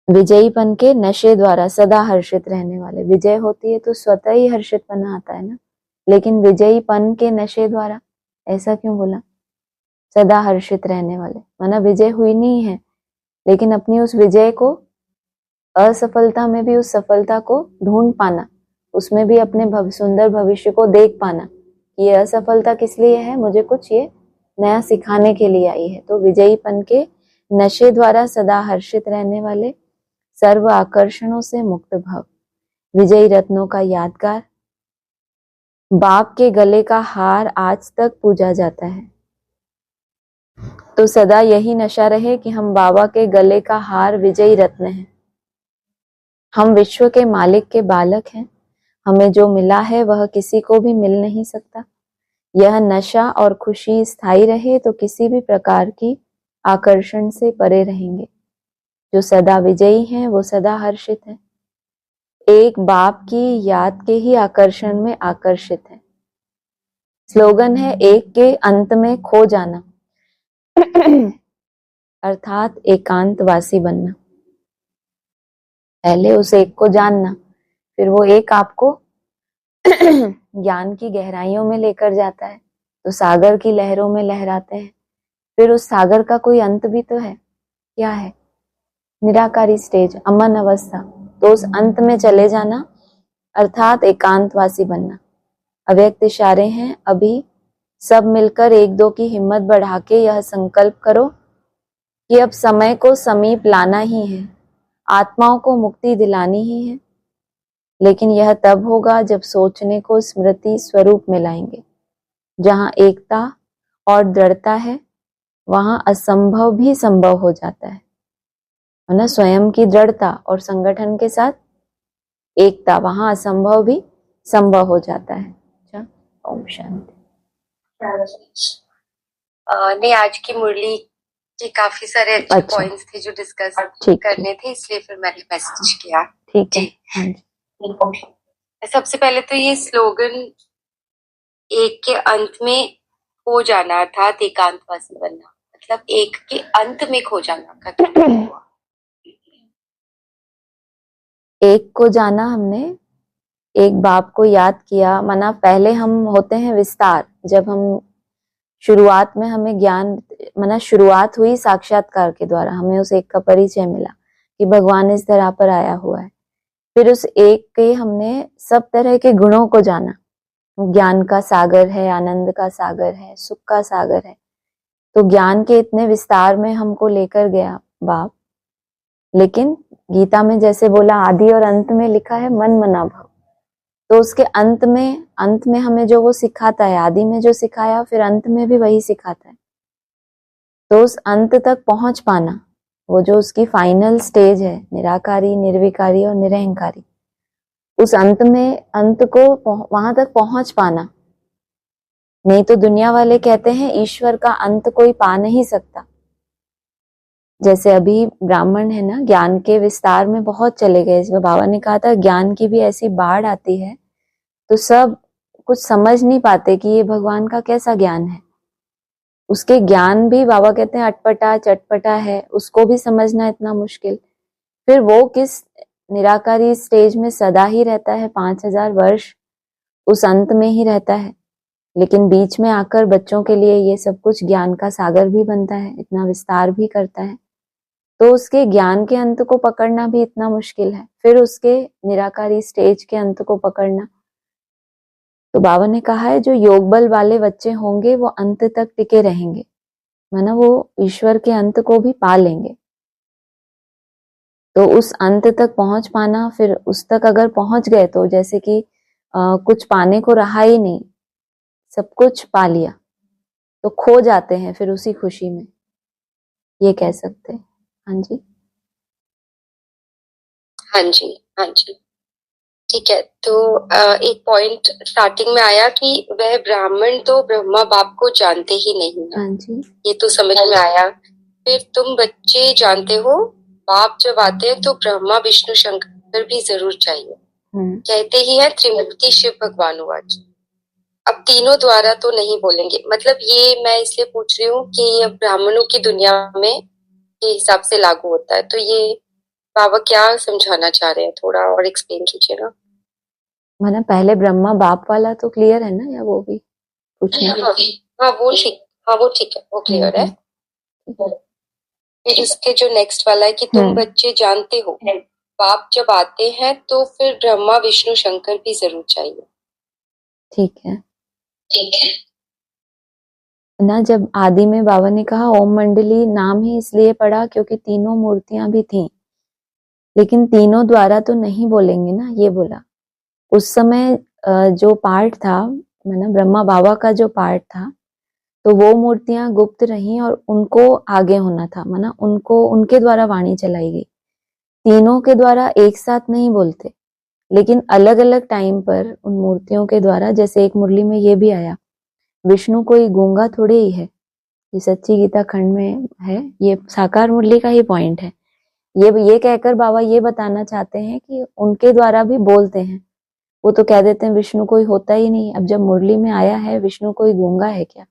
विजयीपन के नशे द्वारा सदा हर्षित रहने वाले। विजय होती है तो स्वतः ही हर्षितपना आता है ना, लेकिन विजयीपन के नशे द्वारा ऐसा क्यों बोला। सदा हर्षित रहने वाले माना विजय हुई नहीं है, लेकिन अपनी उस विजय को, असफलता में भी उस सफलता को ढूंढ पाना, उसमें भी अपने सुंदर भविष्य को देख पाना। ये असफलता किस लिए है, मुझे कुछ ये नया सिखाने के लिए आई है। तो विजयीपन के नशे द्वारा सदा हर्षित रहने वाले, सर्व आकर्षणों से मुक्त भव। विजयी रत्नों का यादगार, बाप के गले का हार आज तक पूजा जाता है। तो सदा यही नशा रहे कि हम बाबा के गले का हार विजयी रत्न हैं। हम विश्व के मालिक के बालक हैं। हमें जो मिला है वह किसी को भी मिल नहीं सकता। यह नशा और खुशी स्थायी रहे तो किसी भी प्रकार की आकर्षण से परे रहेंगे। जो सदा विजयी हैं वो सदा हर्षित हैं। एक बाप की याद के ही आकर्षण में आकर्षित है। स्लोगन है एक के अंत में खो जाना अर्थात एकांतवासी बनना। पहले उस एक को जानना, फिर वो एक आपको ज्ञान की गहराइयों में लेकर जाता है, तो सागर की लहरों में लहराते हैं। फिर उस सागर का कोई अंत भी तो है, क्या है? निराकारी स्टेज, अमन अवस्था। तो उस अंत में चले जाना अर्थात एकांतवासी बनना। अव्यक्त इशारे हैं। अभी सब मिलकर एक दो की हिम्मत बढ़ा के यह संकल्प करो कि अब समय को समीप लाना ही है, आत्माओं को मुक्ति दिलानी ही है। लेकिन यह तब होगा जब सोचने को स्मृति स्वरूप में लाएंगे। जहां एकता और दृढ़ता है वहां असंभव भी संभव हो जाता है ना। स्वयं की दृढ़ता और संगठन के साथ एकता, वहां असंभव भी संभव हो जाता है। अच्छा, ओम शांति। नहीं, आज की मुरली के काफी सारे अच्छे पॉइंट्स थे जो डिस्कस करने थे, इसलिए फिर मैंने मैसेज किया। ठीक है। सबसे पहले तो ये स्लोगन एक के अंत में खो जाना अर्थात एकांतवासी बनना, मतलब एक के अंत में खो जाना का क्या हुआ? एक को जाना, हमने एक बाप को याद किया। माना पहले हम होते हैं विस्तार, जब हम शुरुआत में हमें ज्ञान, माना शुरुआत हुई साक्षात्कार के द्वारा, हमें उस एक का परिचय मिला कि भगवान इस धरा पर आया हुआ है। फिर उस एक के हमने सब तरह के गुणों को जाना। ज्ञान का सागर है, आनंद का सागर है, सुख का सागर है। तो ज्ञान के इतने विस्तार में हमको लेकर गया बाप। लेकिन गीता में जैसे बोला आदि और अंत में लिखा है मन मना भव। तो उसके अंत में हमें जो वो सिखाता है, आदि में जो सिखाया फिर अंत में भी वही सिखाता है। तो उस अंत तक पहुंच पाना, वो जो उसकी फाइनल स्टेज है, निराकारी, निर्विकारी और निरहंकारी, उस अंत को वहां तक पहुंच पाना। नहीं तो दुनिया वाले कहते हैं ईश्वर का अंत कोई पा नहीं सकता। जैसे अभी ब्राह्मण है ना, ज्ञान के विस्तार में बहुत चले गए। इसमें बाबा ने कहा था ज्ञान की भी ऐसी बाढ़ आती है तो सब कुछ समझ नहीं पाते कि ये भगवान का कैसा ज्ञान है। उसके ज्ञान भी बाबा कहते हैं अटपटा चटपटा है, उसको भी समझना इतना मुश्किल। फिर वो किस निराकारी स्टेज में सदा ही रहता है, 5000 वर्ष उस अंत में ही रहता है। लेकिन बीच में आकर बच्चों के लिए ये सब कुछ ज्ञान का सागर भी बनता है, इतना विस्तार भी करता है। तो उसके ज्ञान के अंत को पकड़ना भी इतना मुश्किल है, फिर उसके निराकारी स्टेज के अंत को पकड़ना। तो बाबा ने कहा है जो योग बल वाले बच्चे होंगे वो अंत तक टिके रहेंगे, माना वो ईश्वर के अंत को भी पा लेंगे। तो उस अंत तक पहुंच पाना, फिर उस तक अगर पहुंच गए तो जैसे कि कुछ पाने को रहा ही नहीं, सब कुछ पा लिया, तो खो जाते हैं फिर उसी खुशी में, ये कह सकते हैं। हाँ जी, हाँ जी, हाँ जी, ठीक है। तो एक पॉइंट स्टार्टिंग में आया कि वह ब्राह्मण तो ब्रह्मा बाप को जानते ही नहीं है। हाँ जी, ये तो समझ में आया। फिर तुम बच्चे जानते हो बाप जब आते हैं तो ब्रह्मा विष्णु शंकर भी जरूर चाहिए, कहते ही है त्रिमूर्ति शिव भगवान वाच। अब तीनों द्वारा तो नहीं बोलेंगे, मतलब ये मैं इसलिए पूछ रही हूँ कि ये ब्राह्मणों की दुनिया में के हिसाब से लागू होता है। तो ये बाबा क्या समझाना चाह रहे हैं, थोड़ा और एक्सप्लेन कीजिएगा। माना पहले ब्रह्मा बाप वाला तो क्लियर है ना, या वो भी पूछना? हाँ वो ठीक, है, वो क्लियर है। फिर इसके जो नेक्स्ट वाला है कि तुम बच्चे जानते हो बाप जब आते हैं तो फिर ब्रह्मा विष्णु शंकर भी जरूर चाहिए। ठीक है, ठीक है ना। जब आदि में बाबा ने कहा ओम मंडली नाम ही इसलिए पड़ा क्योंकि तीनों मूर्तियां भी थीं, लेकिन तीनों द्वारा तो नहीं बोलेंगे ना, ये बोला। उस समय जो पार्ट था, माना ब्रह्मा बाबा का जो पार्ट था, तो वो मूर्तियां गुप्त रहीं और उनको आगे होना था, माना उनको उनके द्वारा वाणी चलाई गई। तीनों के द्वारा एक साथ नहीं बोलते, लेकिन अलग अलग टाइम पर उन मूर्तियों के द्वारा। जैसे एक मुरली में ये भी आया, विष्णु कोई गूंगा थोड़े ही है, ये सच्ची गीता खंड में है, ये साकार मुरली का ही पॉइंट है। ये कहकर बाबा ये बताना चाहते हैं कि उनके द्वारा भी बोलते हैं। वो तो कह देते हैं विष्णु कोई होता ही नहीं। अब जब मुरली में आया है विष्णु कोई गूंगा है क्या?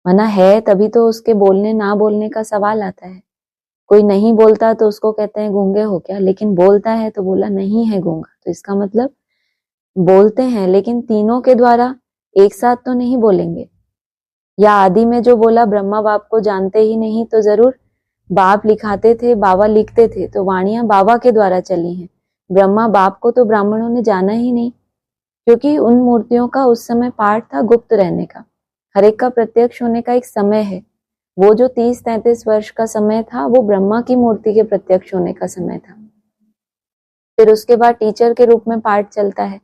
मना है तभी तो उसके बोलने ना बोलने का सवाल आता है। कोई नहीं बोलता तो उसको कहते हैं गूंगे हो क्या, लेकिन बोलता है तो बोला नहीं है गूंगा, तो इसका मतलब बोलते हैं, लेकिन तीनों के द्वारा एक साथ तो नहीं बोलेंगे। या आदि में जो बोला ब्रह्मा बाप को जानते ही नहीं, तो जरूर बाप लिखाते थे, बाबा लिखते थे, तो वाणियां बाबा के द्वारा चली हैं। ब्रह्मा बाप को तो ब्राह्मणों ने जाना ही नहीं, क्योंकि उन मूर्तियों का उस समय पाठ था गुप्त रहने का। हर एक का प्रत्यक्ष होने का एक समय है। वो जो 30-33 वर्ष का समय था, वो ब्रह्मा की मूर्ति के प्रत्यक्ष होने का समय था। फिर उसके बाद टीचर के रूप में पाठ चलता है।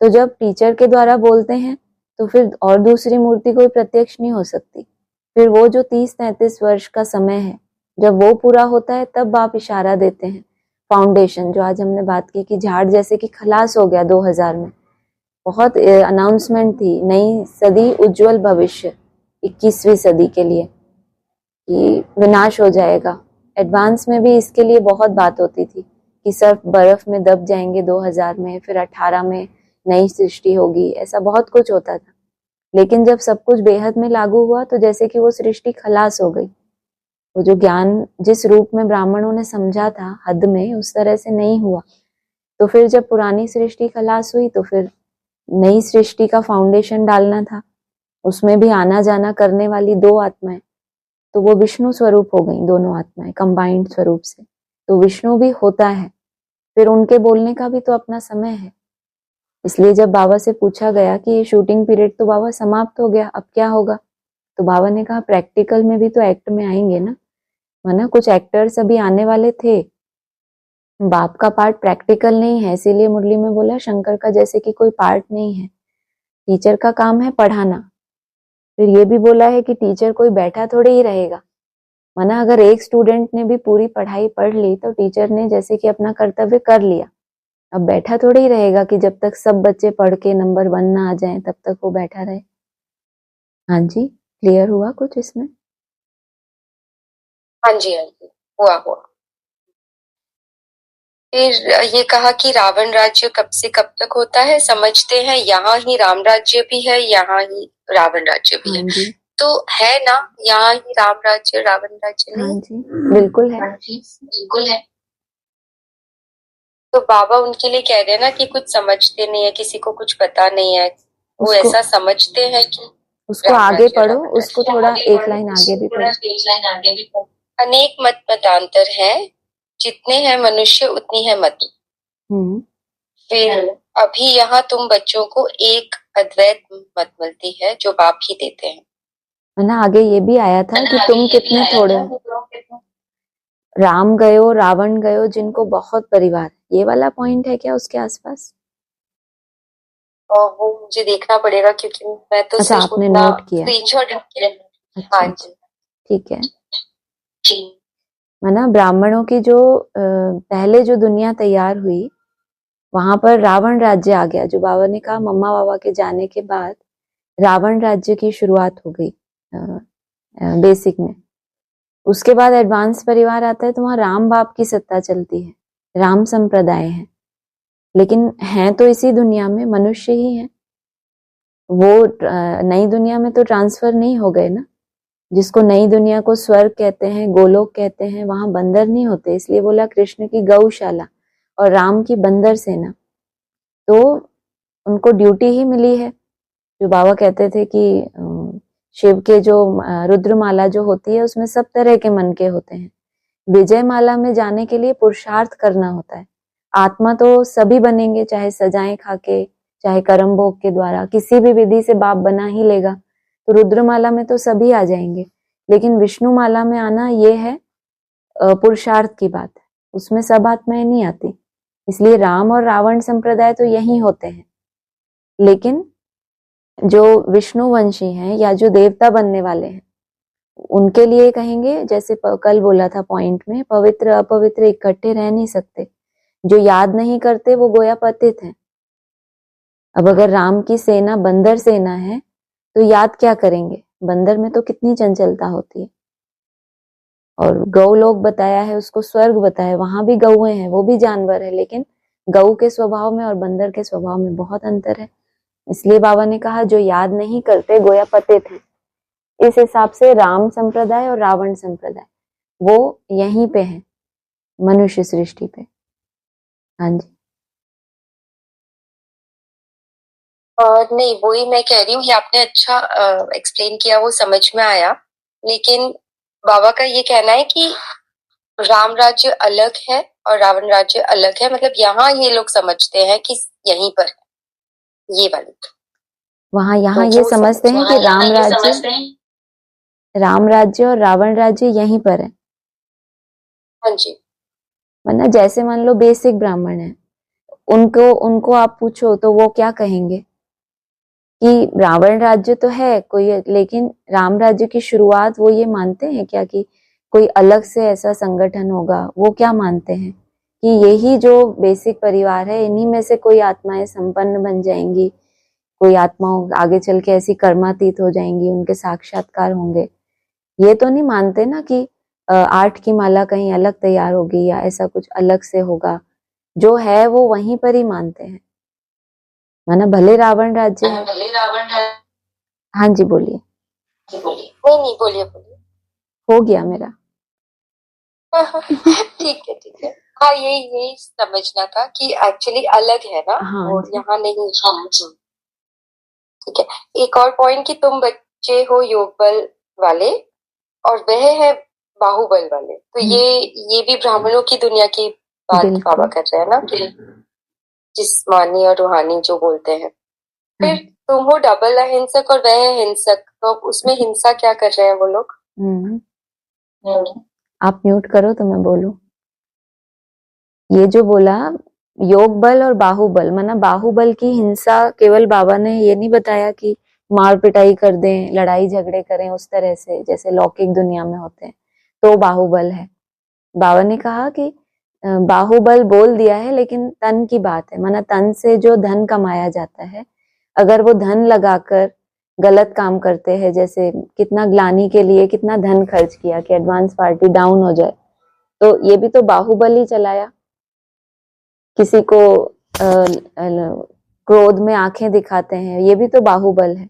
तो जब टीचर के द्वारा बोलते हैं, तो फिर और दूसरी मूर्ति कोई प्रत्यक्ष नहीं हो सकती। फिर वो जो 30-33 वर्ष का समय है, जब वो पूरा होता है, तब आप इशारा देते हैं। फाउंडेशन, जो आज हमने बात की कि झाड़ जैसे कि खलास हो गया 2000 में, बहुत अनाउंसमेंट थी, नई सदी उज्जवल भविष्य 21वीं सदी के लिए, कि विनाश हो जाएगा। एडवांस में भी इसके लिए बहुत बात होती थी कि सब बर्फ में दब जाएंगे 2000 में, फिर 18 में नई सृष्टि होगी, ऐसा बहुत कुछ होता था। लेकिन जब सब कुछ बेहद में लागू हुआ, तो जैसे कि वो सृष्टि खलास हो गई। वो जो ज्ञान जिस रूप में ब्राह्मणों ने समझा था हद में, उस तरह से नहीं हुआ। तो फिर जब पुरानी सृष्टि खलास हुई, तो फिर नई सृष्टि का फाउंडेशन डालना था। उसमें भी आना जाना करने वाली दो आत्माएं, तो वो विष्णु स्वरूप हो गई, दोनों आत्माएं कंबाइंड स्वरूप से। तो विष्णु भी होता है, फिर उनके बोलने का भी तो अपना समय है। इसलिए जब बाबा से पूछा गया कि ये शूटिंग पीरियड तो बाबा समाप्त हो गया, अब क्या होगा, तो बाबा ने कहा प्रैक्टिकल में भी तो एक्ट में आएंगे ना। माना कुछ एक्टर्स अभी आने वाले थे। बाप का पार्ट प्रैक्टिकल नहीं है, इसीलिए मुरली में बोला शंकर का जैसे कि कोई पार्ट नहीं है। टीचर का काम है पढ़ाना। फिर ये भी बोला है कि टीचर कोई बैठा थोड़े ही रहेगा। माना अगर एक स्टूडेंट ने भी पूरी पढ़ाई पढ़ ली, तो टीचर ने जैसे कि अपना कर्तव्य कर लिया। अब बैठा थोड़े ही रहेगा कि जब तक सब बच्चे पढ़ के नंबर 1 ना आ जाएं, तब तक वो बैठा रहे। हाँ जी, क्लियर हुआ कुछ इसमें? हाँ जी, हाँ जी, हुआ हुआ। फिर ये कहा कि रावण राज्य कब से कब तक होता है, समझते हैं यहाँ ही राम राज्य भी है, यहाँ ही रावण राज्य भी है। हाँ जी, तो है ना, यहाँ ही राम राज्य रावण राज्य हाँ नहीं? जी, बिल्कुल है। हाँ जी, बिल्कुल है। तो बाबा उनके लिए कह रहे हैं ना कि कुछ समझते नहीं है, किसी को कुछ पता नहीं है, वो उसको ऐसा समझते हैं कि उसको राम आगे राज्य पढ़ो, रावण राज्य। उसको थोड़ा एक लाइन आगे भी पढ़ो। एक लाइन आगे भी पढ़ो। अनेक मत मतांतर है, जितने हैं मनुष्य उतनी है मत। फिर अभी यहाँ तुम बच्चों को एक अद्वैत मत मिलती है, जो बाप ही देते हैं। है ना, आगे ये भी आया था कि तुम कितने थोड़े हो। राम गयो रावण गयो, जिनको बहुत परिवार। ये वाला पॉइंट है क्या उसके आसपास? और वो मुझे देखना पड़ेगा, क्योंकि मैं तो अच्छा, सिर्फ आपने उतना नोट किया। स्क्रीनशॉट। अच्छा, हाँ अच्छा, जी, ठीक है। जी। माना ब्राह्मणों की जो पहले जो दुनिया तैयार हुई, वहां पर रावण राज्य आ गया। जो बाबा ने कहा मम्मा बाबा के जाने के बाद रावण राज्य की शुरुआत हो गई बेसिक में। उसके बाद एडवांस परिवार आता है, तो वहां राम बाप की सत्ता चलती है, राम संप्रदाय है। लेकिन हैं तो इसी दुनिया में मनुष्य ही हैं। वो नई दुनिया में तो ट्रांसफर नहीं हो गए ना। जिसको नई दुनिया को स्वर्ग कहते हैं, गोलोक कहते हैं, वहां बंदर नहीं होते। इसलिए बोला कृष्ण की गौशाला और राम की बंदर सेना। तो उनको ड्यूटी ही मिली है। जो बाबा कहते थे कि शिव के जो रुद्रमाला जो होती है, उसमें सब तरह के मन के होते हैं। विजय माला में जाने के लिए पुरुषार्थ करना होता है। आत्मा तो सभी बनेंगे, चाहे सजाएं खाके, चाहे कर्म भोग के द्वारा, किसी भी विधि से बाप बना ही लेगा। तो रुद्रमाला में तो सभी आ जाएंगे, लेकिन विष्णु माला में आना ये है पुरुषार्थ की बात है। उसमें सब आत्माएं नहीं आती। इसलिए राम और रावण संप्रदाय तो यही होते हैं। लेकिन जो विष्णुवंशी हैं या जो देवता बनने वाले हैं, उनके लिए कहेंगे, जैसे कल बोला था पॉइंट में, पवित्र अपवित्र इकट्ठे रह नहीं सकते। जो याद नहीं करते वो गोया पतित हैं। अब अगर राम की सेना बंदर सेना है, तो याद क्या करेंगे? बंदर में तो कितनी चंचलता होती है। और गौ लोग बताया है, उसको स्वर्ग बताया, वहां भी गौएं हैं, वो भी जानवर है, लेकिन गौ के स्वभाव में और बंदर के स्वभाव में बहुत अंतर है। इसलिए बाबा ने कहा जो याद नहीं करते गोया पतित हैं। इस हिसाब से राम संप्रदाय और रावण संप्रदाय वो यहीं पे है, मनुष्य सृष्टि पे। हाँ जी। नहीं, वही मैं कह रही हूँ, ये आपने अच्छा एक्सप्लेन किया, वो समझ में आया। लेकिन बाबा का ये कहना है कि राम राज्य अलग है और रावण राज्य अलग है, मतलब यहाँ ये लोग समझते हैं कि यहीं पर है, ये वाली। वहां यहाँ तो ये वो समझते हैं कि राम राज्य और रावण राज्य यहीं पर है। हाँ जी। वरना जैसे मान लो बेसिक ब्राह्मण है, उनको उनको आप पूछो तो वो क्या कहेंगे कि रावण राज्य तो है कोई, लेकिन राम राज्य की शुरुआत वो ये मानते हैं क्या कि कोई अलग से ऐसा संगठन होगा? वो क्या मानते हैं कि यही जो बेसिक परिवार है, इन्हीं में से कोई आत्माएं संपन्न बन जाएंगी, कोई आत्माओं आगे चल के ऐसी कर्मातीत हो जाएंगी, उनके साक्षात्कार होंगे? ये तो नहीं मानते ना कि 8 की माला कहीं अलग तैयार होगी या ऐसा कुछ अलग से होगा। जो है वो वहीं पर ही मानते हैं। माना भले रावण राज्य है। हाँ जी, बोलिए। नहीं, बोलिए बोलिए। हो गया मेरा। ठीक है ठीक है। हाँ, यही समझना था कि एक्चुअली अलग है ना, हाँ और जी। यहाँ नहीं। हाँ जी, ठीक है। एक और पॉइंट कि तुम बच्चे हो योग बल वाले और वह है बाहुबल वाले, तो ये भी ब्राह्मणों की दुनिया की बात बाबा बिल्कुल। कर रहे हैं ना, जिस्मानी और रूहानी जो बोलते हैं। फिर तुम हो डबल अहिंसक और वह है हिंसक, तो अब उसमें हिंसा क्या कर रहे हैं वो लोग? आप म्यूट करो तो मैं बोलूं। ये जो बोला योग बल और बाहुबल, माना बाहुबल की हिंसा केवल बाबा ने ये नहीं बताया कि मार पिटाई कर दें, लड़ाई झगड़े करें उस तरह से जैसे लौकिक दुनिया में होते हैं, तो बाहुबल है। बाबा ने कहा कि बाहुबल बोल दिया है, लेकिन तन की बात है, माना तन से जो धन कमाया जाता है, अगर वो धन लगाकर गलत काम करते हैं, जैसे कितना ग्लानी के लिए कितना धन खर्च किया कि एडवांस पार्टी डाउन हो जाए, तो ये भी तो बाहुबल ही चलाया। किसी को क्रोध में आंखें दिखाते हैं, ये भी तो बाहुबल है।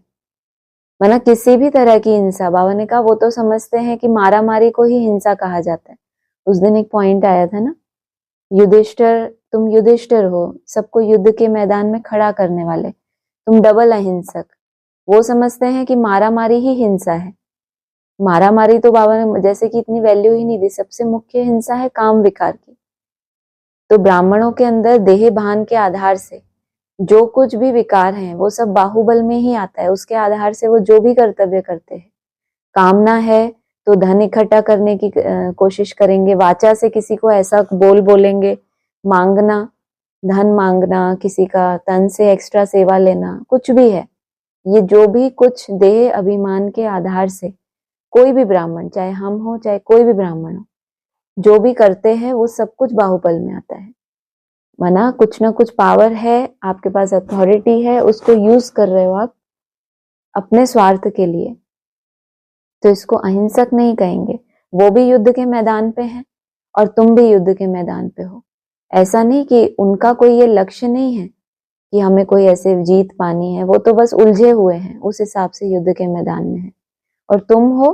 माना किसी भी तरह की हिंसा, बाबा ने कहा वो तो समझते हैं कि मारा मारी को ही हिंसा कहा जाता है। उस दिन एक पॉइंट आया था ना, युधिष्ठिर, तुम युधिष्ठिर हो, सबको युद्ध के मैदान में खड़ा करने वाले, तुम डबल अहिंसक। वो समझते हैं कि मारा मारी ही हिंसा है। मारा मारी तो बाबा ने जैसे कि इतनी वैल्यू ही नहीं दी। सबसे मुख्य हिंसा है काम विकार की। तो ब्राह्मणों के अंदर देह भान के आधार से जो कुछ भी विकार है वो सब बाहुबल में ही आता है। उसके आधार से वो जो भी कर्तव्य करते हैं, कामना है तो धन इकट्ठा करने की कोशिश करेंगे, वाचा से किसी को ऐसा बोलेंगे, मांगना, धन मांगना, किसी का तन से एक्स्ट्रा सेवा लेना, कुछ भी है, ये जो भी कुछ देह अभिमान के आधार से कोई भी ब्राह्मण, चाहे हम हो चाहे कोई भी ब्राह्मण हो, जो भी करते हैं वो सब कुछ बाहुबल में आता है। माना कुछ ना कुछ पावर है आपके पास, अथॉरिटी है, उसको यूज कर रहे हो आप अपने स्वार्थ के लिए, तो इसको अहिंसक नहीं कहेंगे। वो भी युद्ध के मैदान पे है और तुम भी युद्ध के मैदान पे हो। ऐसा नहीं कि उनका कोई ये लक्ष्य नहीं है कि हमें कोई ऐसे जीत पानी है, वो तो बस उलझे हुए हैं, उस हिसाब से युद्ध के मैदान में है। और तुम हो,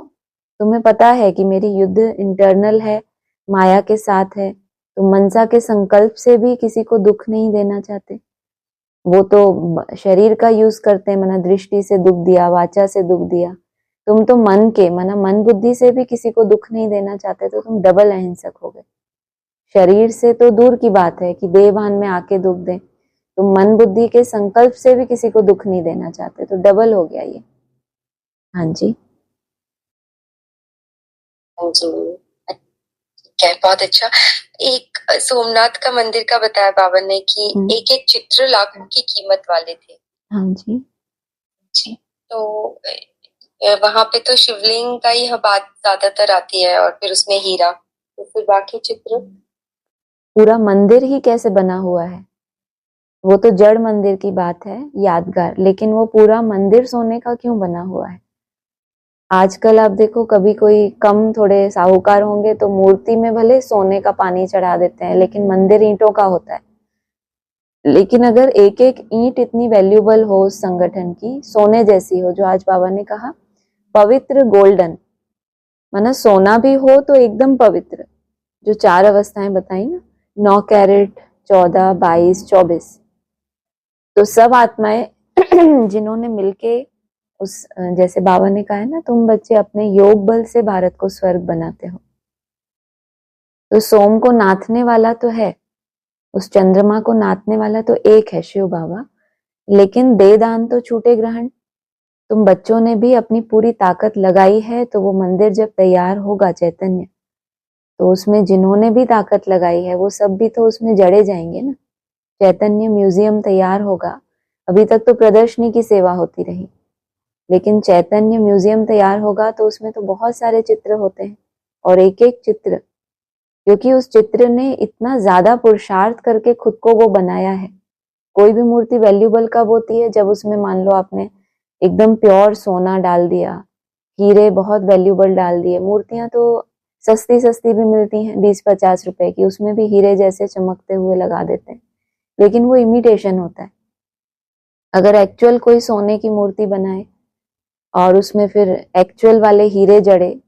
तुम्हें पता है कि मेरी युद्ध इंटरनल है, माया के साथ है, तो मनसा के संकल्प से भी किसी को दुख नहीं देना चाहते। वो तो शरीर का यूज करते हैं, मना दृष्टि से दुख दिया, वाचा से दुख दिया। तुम तो मन के, मना मन बुद्धि से भी किसी को दुख नहीं देना चाहते, तो तुम डबल अहिंसक हो गए। शरीर से तो दूर की बात है कि देहभान में आके दुख दे, तुम मन बुद्धि के संकल्प से भी किसी को दुख नहीं देना चाहते, तो डबल हो गया ये। हाँ जी। हाँ जी, ठीक है, बहुत अच्छा। एक सोमनाथ का मंदिर का बताया बाबा ने कि एक एक चित्र लाखों की कीमत वाले थे। हाँ जी। जी, तो वहां पे तो शिवलिंग का ही बात ज्यादातर आती है और फिर उसमें हीरा, तो फिर बाकी चित्र, पूरा मंदिर ही कैसे बना हुआ है, वो तो जड़ मंदिर की बात है, यादगार, लेकिन वो पूरा मंदिर सोने का क्यों बना हुआ है? आजकल आप देखो, कभी कोई कम थोड़े साहूकार होंगे तो मूर्ति में भले सोने का पानी चढ़ा देते हैं, लेकिन मंदिर ईंटों का होता है। लेकिन अगर एक एक ईंट इतनी वैल्यूबल हो उस संगठन की, सोने जैसी हो, जो आज बाबा ने कहा पवित्र गोल्डन, माना सोना भी हो तो एकदम पवित्र, जो 4 अवस्थाएं बताई ना, 9 कैरेट, 14, 22, 24, तो सब आत्माएं जिन्होंने मिलके उस जैसे बाबा ने कहा है ना, तुम बच्चे अपने योग बल से भारत को स्वर्ग बनाते हो। तो सोम को नाथने वाला तो है, उस चंद्रमा को नाथने वाला तो एक है, शिव बाबा, लेकिन दे दान तो छूटे ग्रहण। तुम बच्चों ने भी अपनी पूरी ताकत लगाई है, तो वो मंदिर जब तैयार होगा चैतन्य, तो उसमें जिन्होंने भी ताकत लगाई है वो सब भी तो उसमें जड़े जाएंगे ना। चैतन्य म्यूजियम तैयार होगा, अभी तक तो प्रदर्शनी की सेवा होती रही, लेकिन चैतन्य म्यूजियम तैयार होगा तो उसमें तो बहुत सारे चित्र होते हैं, और एक एक चित्र, क्योंकि उस चित्र ने इतना ज्यादा पुरुषार्थ करके खुद को वो बनाया है। कोई भी मूर्ति वैल्यूबल कब होती है, जब उसमें मान लो आपने एकदम प्योर सोना डाल दिया, हीरे बहुत वैल्यूबल डाल दिए। मूर्तियां तो सस्ती सस्ती भी मिलती हैं 20-50 रुपए की, उसमें भी हीरे जैसे चमकते हुए लगा देते हैं, लेकिन वो इमिटेशन होता है। अगर एक्चुअल कोई सोने की मूर्ति बनाए और उसमें फिर एक्चुअल वाले हीरे जड़े,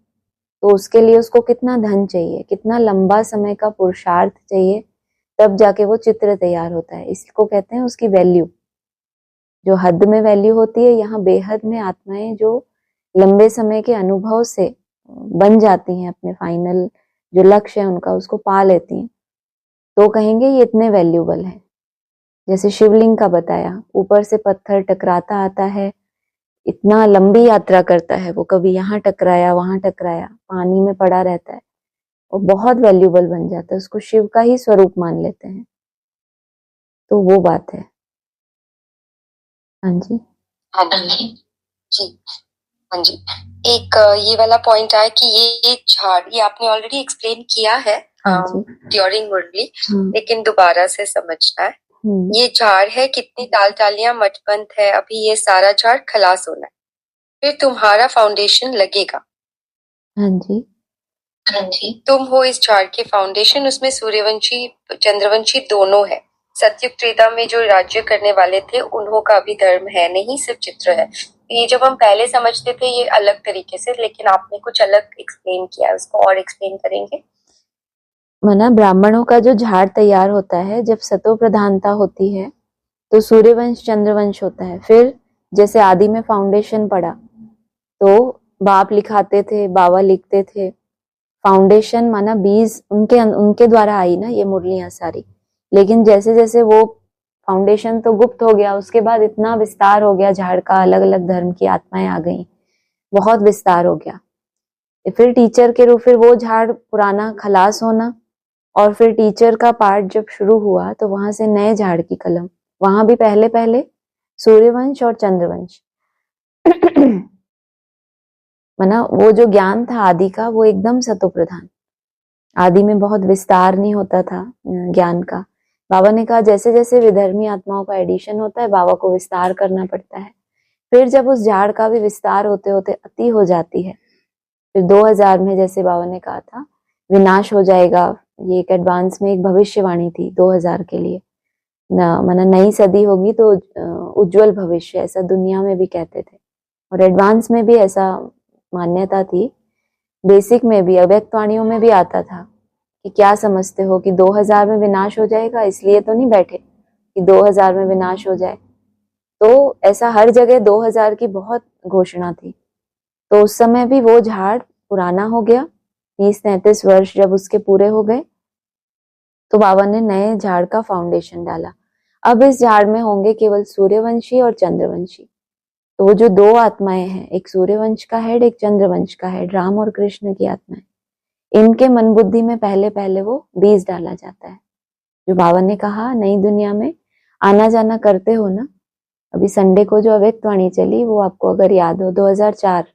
तो उसके लिए उसको कितना धन चाहिए, कितना लंबा समय का पुरुषार्थ चाहिए, तब जाके वो चित्र तैयार होता है। इसको कहते हैं उसकी वैल्यू। जो हद में वैल्यू होती है, यहाँ बेहद में आत्माएं जो लंबे समय के अनुभव से बन जाती हैं, अपने फाइनल जो लक्ष्य है उनका, उसको पा लेती हैं, तो कहेंगे ये इतने वैल्यूबल है। जैसे शिवलिंग का बताया, ऊपर से पत्थर टकराता आता है, इतना लंबी यात्रा करता है वो, कभी यहाँ टकराया वहां टकराया, पानी में पड़ा रहता है, वो बहुत वैल्यूबल बन जाता है, उसको शिव का ही स्वरूप मान लेते हैं। तो वो बात है। हाँ जी, हाँ जी जी, हाँ जी। एक ये वाला पॉइंट आया कि ये झाड़, ये आपने ऑलरेडी एक्सप्लेन किया है ड्यूरिंग मुरली, लेकिन दोबारा से समझना है। ये झाड़ है, कितनी टाल टालियां मठबंद है, अभी ये सारा झाड़ खलास होना है, फिर तुम्हारा फाउंडेशन लगेगा। हाँ जी, हाँ जी। तुम हो इस झाड़ के फाउंडेशन, उसमें सूर्यवंशी चंद्रवंशी दोनों है। सतयुग त्रेता में जो राज्य करने वाले थे उन्हों का भी धर्म है नहीं, सिर्फ चित्र है। ये जब हम पहले समझते थे ये अलग तरीके से, लेकिन आपने कुछ अलग एक्सप्लेन किया है, उसको और एक्सप्लेन करेंगे? मना ब्राह्मणों का जो झाड़ तैयार होता है, जब सतो प्रधानता होती है तो सूर्यवंश चंद्रवंश होता है। फिर जैसे आदि में फाउंडेशन पड़ा, तो बाप लिखाते थे, बाबा लिखते थे। फाउंडेशन माना बीज उनके द्वारा आई ना ये मुरलियां सारी, लेकिन जैसे जैसे वो फाउंडेशन तो गुप्त हो गया, उसके बाद इतना विस्तार हो गया झाड़ का, अलग अलग धर्म की आत्माएं आ गई, बहुत विस्तार हो गया। फिर टीचर के रूप, फिर वो झाड़ पुराना खलास होना, और फिर टीचर का पार्ट जब शुरू हुआ तो वहां से नए झाड़ की कलम, वहां भी पहले पहले सूर्यवंश और चंद्रवंश मना वो जो ज्ञान था आदि का, वो एकदम सतो प्रधान। आदि में बहुत विस्तार नहीं होता था ज्ञान का। बाबा ने कहा जैसे जैसे विधर्मी आत्माओं का एडिशन होता है, बाबा को विस्तार करना पड़ता है। फिर जब उस झाड़ का भी विस्तार होते होते अति हो जाती है, फिर 2000 में जैसे बाबा ने कहा था विनाश हो जाएगा, ये एक एडवांस में एक भविष्यवाणी थी 2000 के लिए ना, माना नई सदी होगी तो उज्जवल भविष्य, ऐसा दुनिया में भी कहते थे, और एडवांस में भी ऐसा मान्यता थी। बेसिक में भी, अव्यक्त वाणियों में भी आता था कि क्या समझते हो कि 2000 में विनाश हो जाएगा, इसलिए तो नहीं बैठे कि 2000 में विनाश हो जाए। तो ऐसा हर जगह 2000 की बहुत घोषणा थी। तो उस समय भी वो झाड़ पुराना हो गया, 30-33 वर्ष जब उसके पूरे हो गए, तो बाबा ने नए झाड़ का फाउंडेशन डाला। अब इस झाड़ में होंगे केवल सूर्यवंशी और चंद्रवंशी। तो वो जो दो आत्माएं हैं, एक सूर्यवंश का हेड, एक चंद्रवंश का हेड, राम और कृष्ण की आत्माएं, इनके मन बुद्धि में पहले पहले वो बीज डाला जाता है। जो बाबा ने कहा नई दुनिया में आना जाना करते हो ना, अभी संडे को जो अव्यक्त वाणी चली, वो आपको अगर याद हो 2004,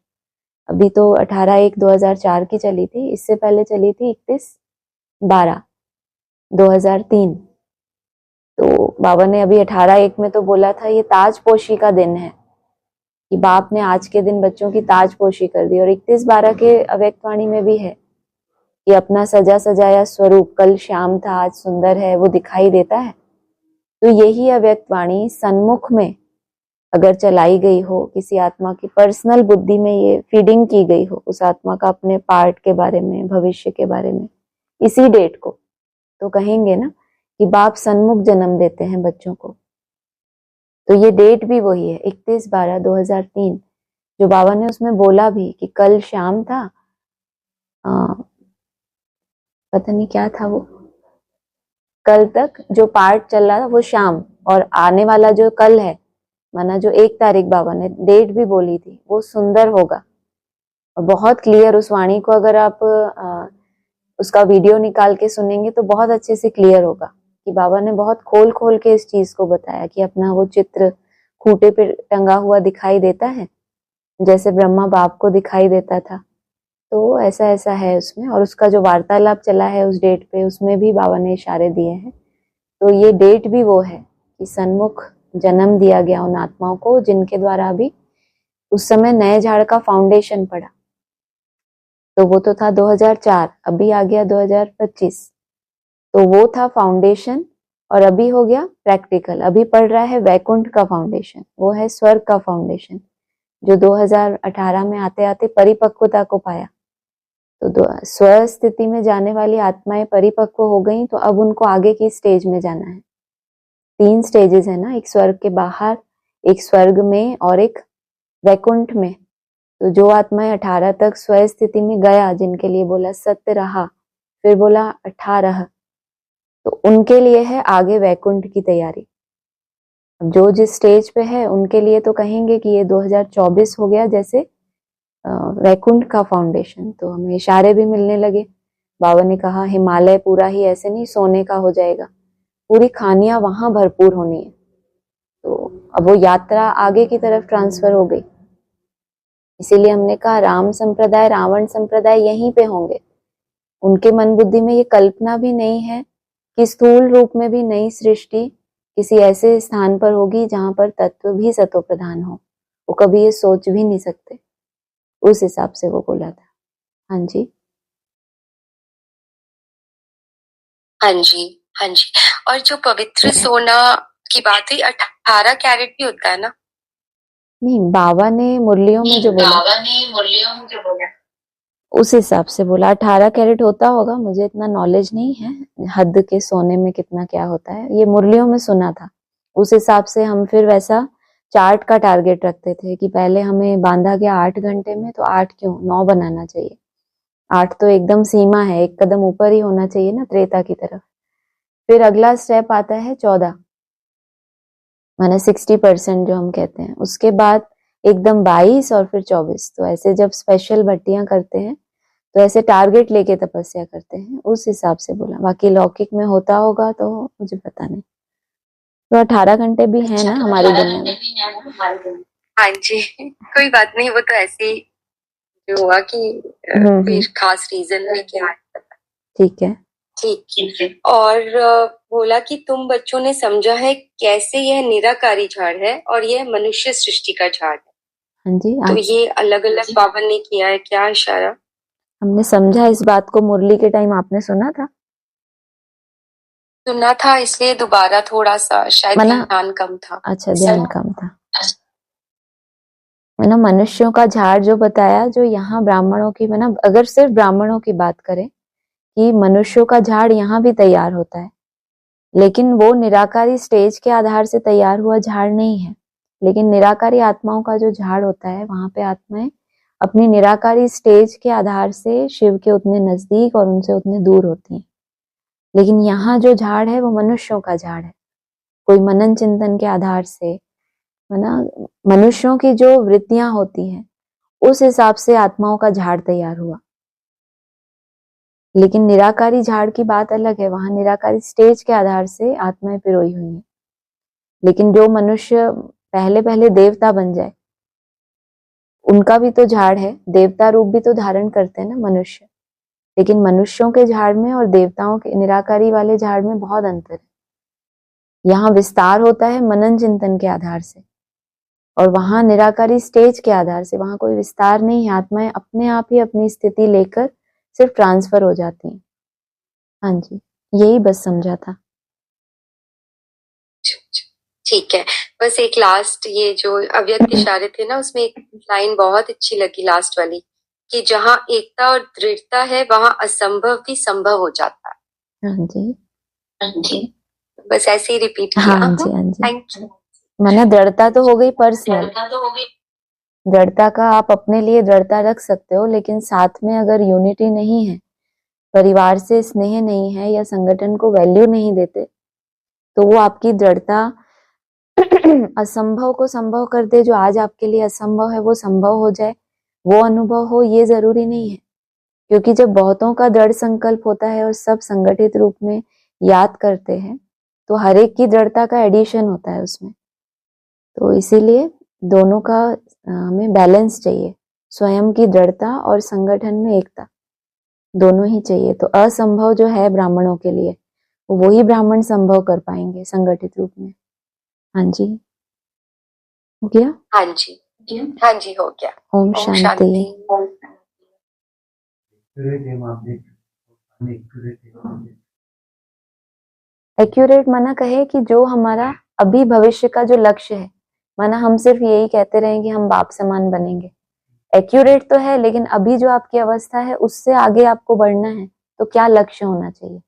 अभी तो 18/1/2004 की चली थी, इससे पहले चली थी 31/12/2003। तो बाबा ने अभी 18/1 में तो बोला था ये ताजपोशी का दिन है, कि बाप ने आज के दिन बच्चों की ताजपोशी कर दी। और 31/12 के अव्यक्त वाणी में भी है कि अपना सजा सजाया स्वरूप, कल श्याम था आज सुंदर है, वो दिखाई देता है। तो यही अव्यक्त वाणी सन्मुख में अगर चलाई गई हो, किसी आत्मा की पर्सनल बुद्धि में ये फीडिंग की गई हो उस आत्मा का अपने पार्ट के बारे में, भविष्य के बारे में, इसी डेट को, तो कहेंगे ना कि बाप सन्मुख जन्म देते हैं बच्चों को। तो ये डेट भी वही है 31/12/2003, जो बाबा ने उसमें बोला भी कि कल शाम था, पता नहीं क्या था वो, कल तक जो पाठ चल रहा था वो शाम, और आने वाला जो कल है, माना जो 1 तारीख बाबा ने डेट भी बोली थी, वो सुंदर होगा। और बहुत क्लियर उस वाणी को अगर आप उसका वीडियो निकाल के सुनेंगे तो बहुत अच्छे से क्लियर होगा कि बाबा ने बहुत खोल खोल के इस चीज को बताया कि अपना वो चित्र खूंटे पे टंगा हुआ दिखाई देता है, जैसे ब्रह्मा बाप को दिखाई देता था, तो ऐसा ऐसा है उसमें। और उसका जो वार्तालाप चला है उस डेट पे, उसमें भी बाबा ने इशारे दिए हैं। तो ये डेट भी वो है कि सन्मुख जन्म दिया गया उन आत्माओं को जिनके द्वारा अभी उस समय नए झाड़ का फाउंडेशन पड़ा। तो वो तो था 2004, अभी आ गया 2025, तो वो था फाउंडेशन, और अभी हो गया प्रैक्टिकल। अभी पड़ रहा है वैकुंठ का फाउंडेशन, वो है स्वर्ग का फाउंडेशन, जो 2018 में आते आते परिपक्वता को पाया। तो स्व स्थिति में जाने वाली आत्माएं परिपक्व हो गई, तो अब उनको आगे की स्टेज में जाना है। 3 स्टेजेस है ना, एक स्वर्ग के बाहर, एक स्वर्ग में, और एक वैकुंठ में। तो जो आत्माएं 18 तक स्व स्थिति में गया, जिनके लिए बोला सत्य रहा, फिर बोला 18, तो उनके लिए है आगे वैकुंठ की तैयारी। अब जो जिस स्टेज पे है उनके लिए तो कहेंगे कि ये 2024 हो गया जैसे वैकुंठ का फाउंडेशन। तो हमें इशारे भी मिलने लगे। बाबा ने कहा हिमालय पूरा ही ऐसे नहीं सोने का हो जाएगा, पूरी खानियां वहां भरपूर होनी है। तो अब वो यात्रा आगे की तरफ ट्रांसफर हो गई। इसीलिए हमने कहा राम संप्रदाय रावण संप्रदाय यहीं पे होंगे। उनके मन बुद्धि में ये कल्पना भी नहीं है कि स्थूल रूप में भी नई सृष्टि किसी ऐसे स्थान पर होगी जहां पर तत्व भी सतो प्रधान हो। वो कभी ये सोच भी नहीं सकते। उस हिसाब से वो बोला था। हाँ जी, हाँ जी, हाँ जी। और जो पवित्र सोना की बात हुई, 18 कैरेट भी होता है ना? नहीं, बाबा ने मुरलियों में जो बोला उस हिसाब से बोला 18 कैरेट होता होगा। मुझे इतना नॉलेज नहीं है हद के सोने में कितना क्या होता है, ये मुरलियों में सुना था। उस हिसाब से हम फिर वैसा चार्ट का टारगेट रखते थे कि पहले हमें बांधा गया 8 घंटे में, तो 8 क्यों 9 बनाना चाहिए। 8 तो एकदम सीमा है, एक कदम ऊपर ही होना चाहिए ना त्रेता की तरफ। फिर अगला स्टेप आता है 14, माने 60% जो हम कहते हैं। उसके बाद एकदम 22 और फिर 24। तो ऐसे जब स्पेशल भट्टियां करते हैं तो ऐसे टारगेट लेके तपस्या करते हैं, उस हिसाब से बोला। बाकी लौकिक में होता होगा तो मुझे पता नहीं। तो 18 घंटे भी है ना हमारी दुनिया में। हाँ जी, कोई बात नहीं, वो तो ऐसे ही जो हुआ कि फिर खास रीजन में क्या है। ठीक है, ठीक है। और बोला कि तुम बच्चों ने समझा है कैसे यह निराकारी झाड़ है और यह मनुष्य सृष्टि का झाड़ है। हाँ जी। तो ये अलग अलग बाबा ने किया है, क्या इशारा? हमने समझा इस बात को मुरली के टाइम। आपने सुना था? सुना था, इसलिए दोबारा थोड़ा सा शायद ध्यान कम था। अच्छा, ध्यान कम था। मैंने मनुष्यों का झाड़ जो बताया, जो यहाँ ब्राह्मणों की, मैंने अगर सिर्फ ब्राह्मणों की बात करें कि मनुष्यों का झाड़ यहाँ भी तैयार होता है, लेकिन वो निराकारी स्टेज के आधार से तैयार हुआ झाड़ नहीं है। लेकिन निराकारी आत्माओं का जो झाड़ होता है, वहां पे आत्माएं अपनी निराकारी स्टेज के आधार से शिव के उतने नजदीक और उनसे उतने दूर होती हैं। लेकिन यहाँ जो झाड़ है वो मनुष्यों का झाड़ है। कोई मनन चिंतन के आधार से, है ना, मनुष्यों की जो वृत्तियां होती हैं उस हिसाब से आत्माओं का झाड़ तैयार हुआ। लेकिन निराकारी झाड़ की बात अलग है, वहां निराकारी स्टेज के आधार से आत्माएं पिरोई हुई हैं। लेकिन जो मनुष्य पहले पहले देवता बन जाए, उनका भी तो झाड़ है, देवता रूप भी तो धारण करते हैं ना मनुष्य। लेकिन मनुष्यों के झाड़ में और देवताओं के निराकारी वाले झाड़ में बहुत अंतर है। यहाँ विस्तार होता है मनन चिंतन के आधार से, और वहां निराकारी स्टेज के आधार से। वहां कोई विस्तार नहीं है, आत्माएं अपने आप ही अपनी स्थिति लेकर सिर्फ ट्रांसफर हो जाती हैं। हाँ जी, यही बस समझा था। ठीक है। बस एक लास्ट, ये जो अव्यक्त इशारे थे ना, उसमें एक लाइन बहुत अच्छी लगी लास्ट वाली, कि जहाँ एकता और दृढ़ता है वहां असंभव भी संभव हो जाता है। हाँ जी, हाँ जी, बस ऐसे ही रिपीट किया। हाँ जी, हाँ जी। Thank you. माना दृढ़ता तो हो गई पर्सनल, दृढ़ता का आप अपने लिए दृढ़ता रख सकते हो, लेकिन साथ में अगर यूनिटी नहीं है, परिवार से स्नेह नहीं है या संगठन को वैल्यू नहीं देते, तो वो आपकी दृढ़ता असंभव को संभव कर दे। जो आज आपके लिए असंभव है वो संभव हो जाए, वो अनुभव हो, ये जरूरी नहीं है। क्योंकि जब बहुतों का दृढ़ संकल्प होता है और सब संगठित रूप में याद करते हैं, तो हर एक की दृढ़ता का एडिशन होता है उसमें। तो इसीलिए दोनों का हमें बैलेंस चाहिए, स्वयं की दृढ़ता और संगठन में एकता, दोनों ही चाहिए। तो असंभव जो है ब्राह्मणों के लिए, वो ही ब्राह्मण संभव कर पाएंगे संगठित रूप में। हाँ जी, हो गया? हाँ जी, हाँ जी, हो गया। ओम शांति। एक्यूरेट माना कहे कि जो हमारा अभी भविष्य का जो लक्ष्य है, माना हम सिर्फ यही कहते रहे कि हम बाप समान बनेंगे, एक्यूरेट तो है, लेकिन अभी जो आपकी अवस्था है उससे आगे आपको बढ़ना है, तो क्या लक्ष्य होना चाहिए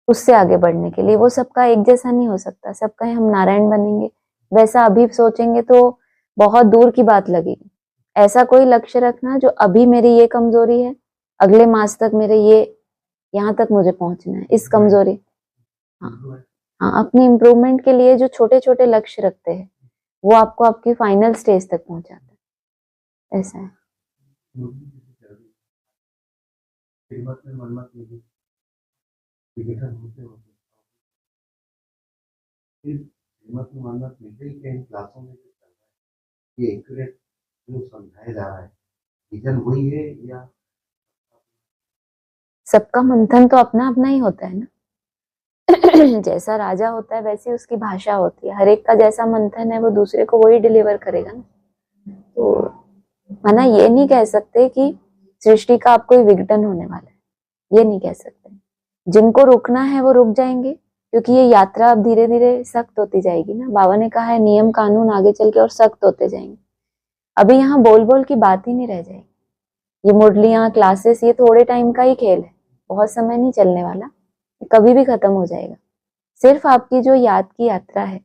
उससे आगे बढ़ने के लिए? वो सबका एक जैसा नहीं हो सकता। सबका हम नारायण बनेंगे, वैसा अभी सोचेंगे तो बहुत दूर की बात लगेगी। ऐसा कोई लक्ष्य रखना जो अभी मेरी ये कमजोरी है, अगले मास तक मेरे ये यहाँ तक मुझे पहुंचना है, इस कमजोरी। हाँ, अपनी इम्प्रूवमेंट के लिए जो छोटे छोटे लक्ष्य रखते हैं वो आपको आपकी फाइनल स्टेज तक पहुंचाता है। ऐसा है। ये एक्यूरेट जो समझाया जा रहा है, विजन वही है या सबका मंथन तो अपना अपना ही होता है ना। जैसा राजा होता है वैसी उसकी भाषा होती है, हर एक का जैसा मंथन है वो दूसरे को वही डिलीवर करेगा ना। तो माना ये नहीं कह सकते कि सृष्टि का आपको विघटन होने वाला है, ये नहीं कह सकते। जिनको रुकना है वो रुक जाएंगे, क्योंकि ये यात्रा अब धीरे धीरे सख्त होती जाएगी ना। बाबा ने कहा है नियम कानून आगे चल के और सख्त होते जाएंगे। अभी यहाँ बोल बोल की बात ही नहीं रह जाएगी। ये मुरलियां, क्लासेस, ये थोड़े टाइम का ही खेल है, बहुत समय नहीं चलने वाला, कभी भी खत्म हो जाएगा। सिर्फ आपकी जो याद की यात्रा है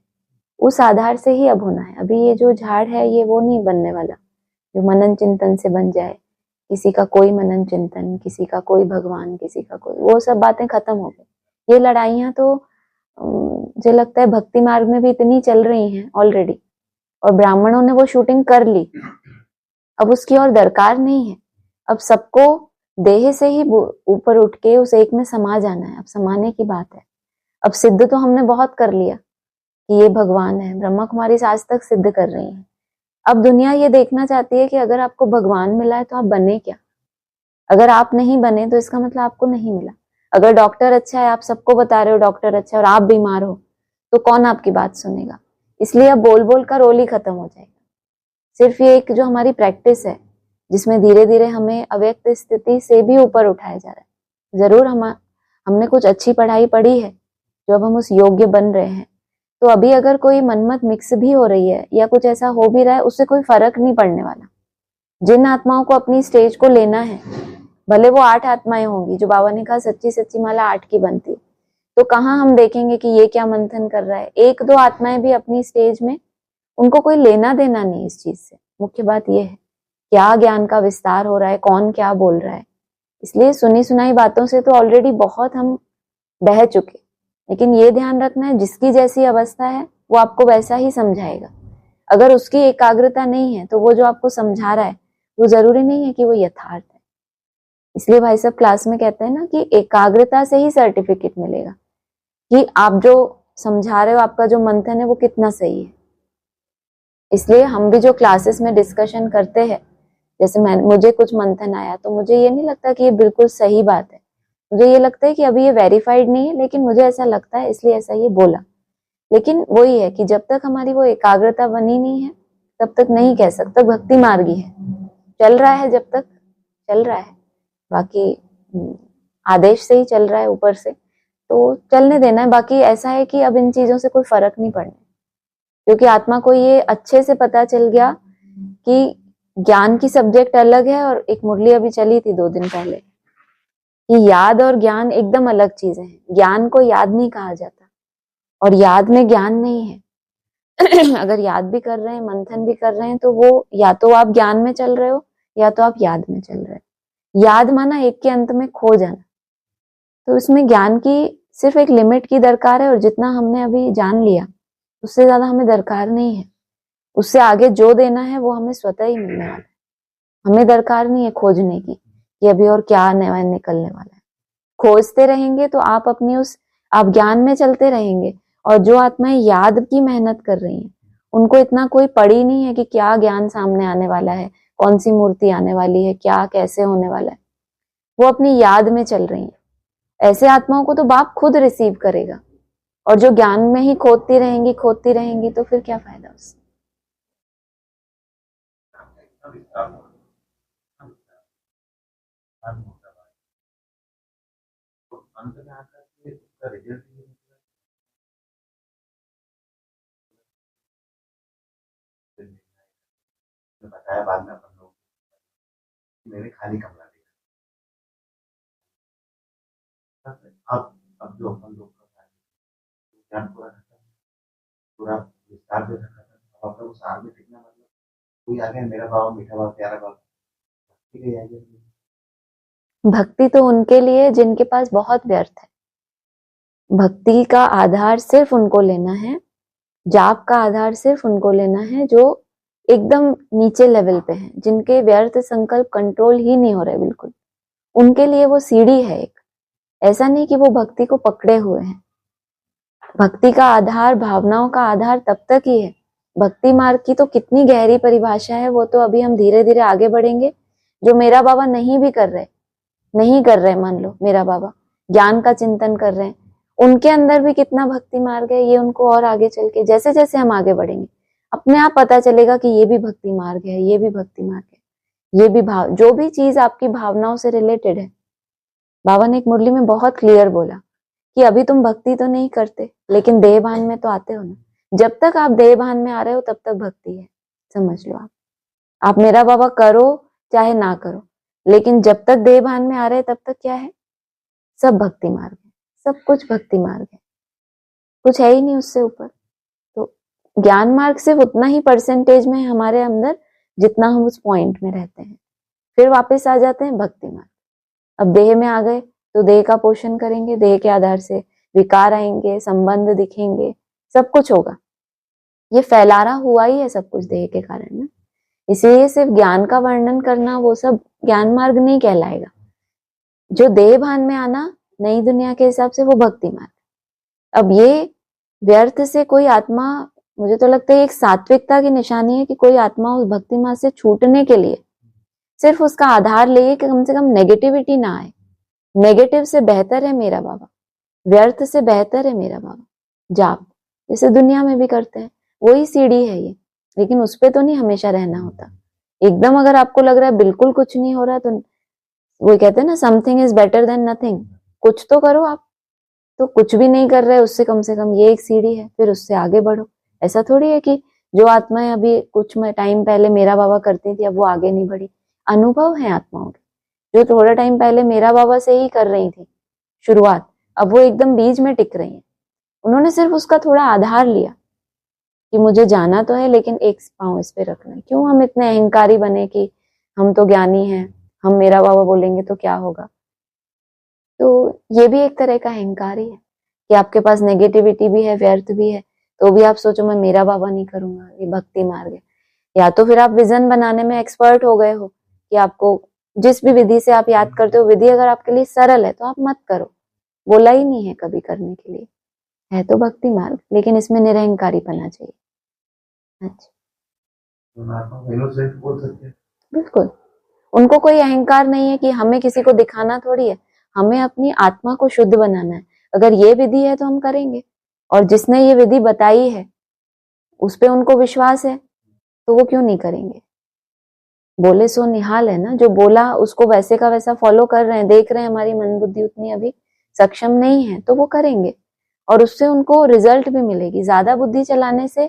उस आधार से ही अब होना है। अभी ये जो झाड़ है ये वो नहीं बनने वाला जो मनन चिंतन से बन जाए। किसी का कोई मनन चिंतन, किसी का कोई भगवान, किसी का कोई, वो सब बातें खत्म हो गई। ये लड़ाइयां तो मुझे लगता है भक्ति मार्ग में भी इतनी चल रही हैं ऑलरेडी, और ब्राह्मणों ने वो शूटिंग कर ली। अब उसकी और दरकार नहीं है। अब सबको देह से ही ऊपर उठ के उस एक में समा जाना है। अब समाने की बात है। अब सिद्ध तो हमने बहुत कर लिया कि ये भगवान है, ब्रह्मा कुमारी आज तक सिद्ध कर रही है। अब दुनिया ये देखना चाहती है कि अगर आपको भगवान मिला है तो आप बने क्या। अगर आप नहीं बने तो इसका मतलब आपको नहीं मिला। अगर डॉक्टर अच्छा है, आप सबको बता रहे हो डॉक्टर अच्छा है, और आप बीमार हो, तो कौन आपकी बात सुनेगा। इसलिए अब बोल बोल का रोल ही खत्म हो जाएगा। सिर्फ ये एक जो हमारी प्रैक्टिस है जिसमें धीरे धीरे हमें अव्यक्त स्थिति से भी ऊपर उठाया जा रहा है। जरूर हमने कुछ अच्छी पढ़ाई पढ़ी है जो अब हम उस योग्य बन रहे हैं। तो अभी अगर कोई मनमत मिक्स भी हो रही है या कुछ ऐसा हो भी रहा है, उससे कोई फर्क नहीं पड़ने वाला। जिन आत्माओं को अपनी स्टेज को लेना है, भले वो 8 आत्माएं होंगी, जो बाबा ने कहा सच्ची सच्ची माला 8 की बनती, तो कहाँ हम देखेंगे कि ये क्या मंथन कर रहा है। 1-2 आत्माएं भी अपनी स्टेज में, उनको कोई लेना देना नहीं इस चीज से। मुख्य बात यह है क्या ज्ञान का विस्तार हो रहा है, कौन क्या बोल रहा है। इसलिए सुनी सुनाई बातों से तो ऑलरेडी बहुत हम बह चुके, लेकिन ये ध्यान रखना है जिसकी जैसी अवस्था है वो आपको वैसा ही समझाएगा। अगर उसकी एकाग्रता नहीं है तो वो जो आपको समझा रहा है वो जरूरी नहीं है कि वो यथार्थ है। इसलिए भाई साहब क्लास में कहते हैं ना कि एकाग्रता से ही सर्टिफिकेट मिलेगा कि आप जो समझा रहे हो, आपका जो मंथन है वो कितना सही है। इसलिए हम भी जो क्लासेस में डिस्कशन करते हैं, जैसे मुझे कुछ मंथन आया तो मुझे ये नहीं लगता कि ये बिल्कुल सही बात है। मुझे ये लगता है कि अभी ये वेरीफाइड नहीं है, लेकिन मुझे ऐसा लगता है इसलिए ऐसा ये बोला। लेकिन वही है कि जब तक हमारी वो एकाग्रता बनी नहीं है तब तक नहीं कह सकता। भक्ति मार्गी है, चल रहा है, जब तक चल रहा है, बाकी आदेश से ही चल रहा है ऊपर से, तो चलने देना है। बाकी ऐसा है कि अब इन चीजों से कोई फर्क नहीं पड़ना, क्योंकि आत्मा को ये अच्छे से पता चल गया कि ज्ञान की सब्जेक्ट अलग है। और एक मुरली अभी चली थी 2 दिन पहले कि याद और ज्ञान एकदम अलग चीजें हैं। ज्ञान को याद नहीं कहा जाता और याद में ज्ञान नहीं है। अगर याद भी कर रहे हैं, मंथन भी कर रहे हैं, तो वो या तो आप ज्ञान में चल रहे हो या तो आप याद में चल रहे हो। याद माना एक के अंत में खो जाना। तो इसमें ज्ञान की सिर्फ एक लिमिट की दरकार है, और जितना हमने अभी जान लिया उससे ज्यादा हमें दरकार नहीं है। उससे आगे जो देना है वो हमें स्वतः ही मिलने वाला है। हमें दरकार नहीं है खोजने की कि अभी और क्या नया निकलने वाला है। खोजते रहेंगे तो आप अपनी आप ज्ञान में चलते रहेंगे, और जो आत्माएं याद की मेहनत कर रही हैं उनको इतना कोई पड़ी नहीं है कि क्या ज्ञान सामने आने वाला है, कौन सी मूर्ति आने वाली है, क्या कैसे होने वाला है। वो अपनी याद में चल रही हैं। ऐसे आत्माओं को तो बाप खुद रिसीव करेगा, और जो ज्ञान में ही खोदती रहेंगी तो फिर क्या फायदा उससे। अंत में आकर के उसका रिजल्ट बताया बाद में अपन लोग, मैंने खाली कमरा देखा। अब जो अपन लोग का ज्ञान पूरा खत्म, पूरा विस्तार जो था खत्म, अब अपन को सार में टिकना, मतलब कोई आ गया मेरा बाबा मीठा बाबा प्यारा बाबा, ठीक है। भक्ति तो उनके लिए जिनके पास बहुत व्यर्थ है। भक्ति का आधार सिर्फ उनको लेना है, जाप का आधार सिर्फ उनको लेना है जो एकदम नीचे लेवल पे हैं, जिनके व्यर्थ संकल्प कंट्रोल ही नहीं हो रहे बिल्कुल। उनके लिए वो सीढ़ी है एक। ऐसा नहीं कि वो भक्ति को पकड़े हुए हैं। भक्ति का आधार, भावनाओं का आधार तब तक ही है। भक्ति मार्ग की तो कितनी गहरी परिभाषा है, वो तो अभी हम धीरे धीरे आगे बढ़ेंगे। जो मेरा बाबा नहीं भी कर रहे मान लो मेरा बाबा ज्ञान का चिंतन कर रहे हैं, उनके अंदर भी कितना भक्ति मार्ग है, ये उनको और आगे चल के जैसे जैसे हम आगे बढ़ेंगे अपने आप पता चलेगा कि ये भी भक्ति मार्ग है, ये भी भक्ति मार्ग है। ये भी भाव, जो भी चीज आपकी भावनाओं से रिलेटेड है, बाबा ने एक मुरली में बहुत क्लियर बोला कि अभी तुम भक्ति तो नहीं करते लेकिन देह भान में तो आते हो ना। जब तक आप देह भान में आ रहे हो तब तक भक्ति है, समझ लो। आप मेरा बाबा करो चाहे ना करो, लेकिन जब तक देह भान में आ रहे तब तक क्या है, सब भक्ति मार्ग है, सब कुछ भक्ति मार्ग है, कुछ है ही नहीं उससे ऊपर। तो ज्ञान मार्ग सिर्फ उतना ही परसेंटेज में है हमारे अंदर जितना हम उस पॉइंट में रहते हैं। फिर वापस आ जाते हैं भक्ति मार्ग। अब देह में आ गए तो देह का पोषण करेंगे, देह के आधार से विकार आएंगे, संबंध दिखेंगे, सब कुछ होगा। ये फैलारा हुआ ही है सब कुछ देह के कारण ना। इसीलिए सिर्फ ज्ञान का वर्णन करना वो सब ज्ञान मार्ग नहीं कहलाएगा। जो देह भान में आना नई दुनिया के हिसाब से वो भक्ति मार्ग। अब ये व्यर्थ से कोई आत्मा, मुझे तो लगता है एक सात्विकता की निशानी है कि कोई आत्मा उस भक्ति मार्ग से छूटने के लिए सिर्फ उसका आधार ले कि कम से कम नेगेटिविटी ना आए। नेगेटिव से बेहतर है मेरा बाबा, व्यर्थ से बेहतर है मेरा बाबा जाप, जैसे दुनिया में भी करते हैं, वही सीढ़ी है ये। लेकिन उस पर तो नहीं हमेशा रहना होता। एकदम अगर आपको लग रहा है बिल्कुल कुछ नहीं हो रहा, तो वो कहते हैं ना something is better than nothing, कुछ तो करो आप। तो कुछ भी नहीं कर रहे उससे कम से कम ये एक सीढ़ी है, फिर उससे आगे बढ़ो। ऐसा थोड़ी है कि जो आत्माएं अभी कुछ टाइम पहले मेरा बाबा करती थी अब वो आगे नहीं बढ़ी। अनुभव है आत्माओं के, जो थोड़ा टाइम पहले मेरा बाबा से ही कर रही थी शुरुआत, अब वो एकदम बीच में टिक रही है। उन्होंने सिर्फ उसका थोड़ा आधार लिया कि मुझे जाना तो है लेकिन एक पांव इस पे रखना है। क्यों हम इतने अहंकारी बने कि हम तो ज्ञानी हैं, हम मेरा बाबा बोलेंगे तो क्या होगा। तो ये भी एक तरह का अहंकार ही है कि आपके पास नेगेटिविटी भी है, व्यर्थ भी है, तो भी आप सोचो मैं मेरा बाबा नहीं करूंगा, ये भक्ति मार्ग है। या तो फिर आप विजन बनाने में एक्सपर्ट हो गए हो कि आपको जिस भी विधि से आप याद करते हो, विधि अगर आपके लिए सरल है तो आप मत करो, बोला ही नहीं है कभी करने के लिए। है तो भक्ति मार्ग, लेकिन इसमें निरहंकारी पना चाहिए। अच्छा, बोल सकते हैं बिल्कुल। उनको कोई अहंकार नहीं है कि हमें किसी को दिखाना थोड़ी है, हमें अपनी आत्मा को शुद्ध बनाना है। अगर ये विधि है तो हम करेंगे, और जिसने ये विधि बताई है उस पे उनको विश्वास है तो वो क्यों नहीं करेंगे। बोले सो निहाल है ना, जो बोला उसको वैसे का वैसा फॉलो कर रहे हैं, देख रहे हैं हमारी मन बुद्धि उतनी अभी सक्षम नहीं है तो वो करेंगे, और उससे उनको रिजल्ट भी मिलेगी। ज्यादा बुद्धि चलाने से,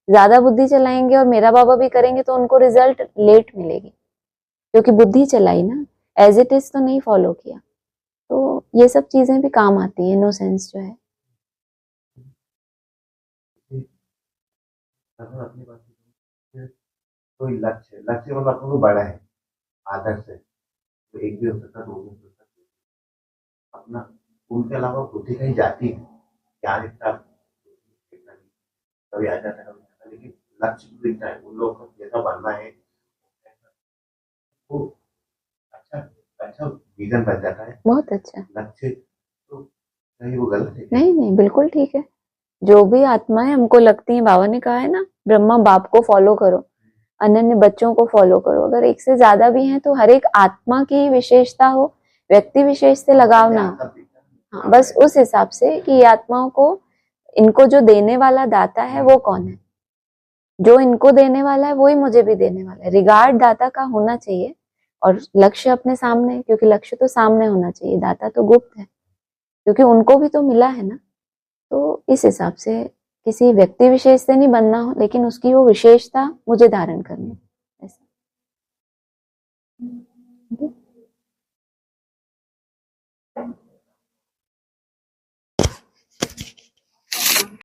ज्यादा बुद्धि चलाएंगे और मेरा बाबा भी करेंगे तो उनको रिजल्ट लेट मिलेगी, क्योंकि बुद्धि चलाई ना, एज इट इज तो नहीं फॉलो किया। तो ये सब चीजें भी काम आती है, इनोसेंस जो है। अगर अपनी बात करूं, कोई लक्ष्य मतलब अपना कोई बड़ा है, आदर्श है, तो एक भी हो सकता है, दो भी हो सकता है, अपना उनके अलावा बुद्धि कहीं जाती है, ज्ञान इतना कभी आ जाता है, कभी नहीं आता, लेकिन लक्ष्य तो दिखता है उन लोगों को, जैसा बनना है वो अच्छा अच्छा विजन बन जाता है। बहुत अच्छा। लक्ष्य तो नहीं, वो गलत है क्या? नहीं नहीं, बिल्कुल ठीक है। जो भी आत्माएं हमको लगती हैं, बाबा ने कहा है ना, ब्रह्मा बाप को फॉलो करो, अनन्य बच्चों को फॉलो करो। अगर एक से ज्यादा भी हैं तो हर एक आत्मा की विशेषता हो, व्यक्ति विशेष से लगाव ना हो। हाँ, बस उस हिसाब से कि ये आत्माओं को, इनको जो देने वाला दाता है वो कौन है, जो इनको देने वाला है वही मुझे भी देने वाला है। रिगार्ड दाता का होना चाहिए, और लक्ष्य अपने सामने, क्योंकि लक्ष्य तो सामने होना चाहिए, दाता तो गुप्त है, क्योंकि उनको भी तो मिला है ना। तो इस हिसाब से किसी व्यक्ति विशेष से नहीं बनना हो, लेकिन उसकी वो विशेषता मुझे धारण करनी है, ऐसा।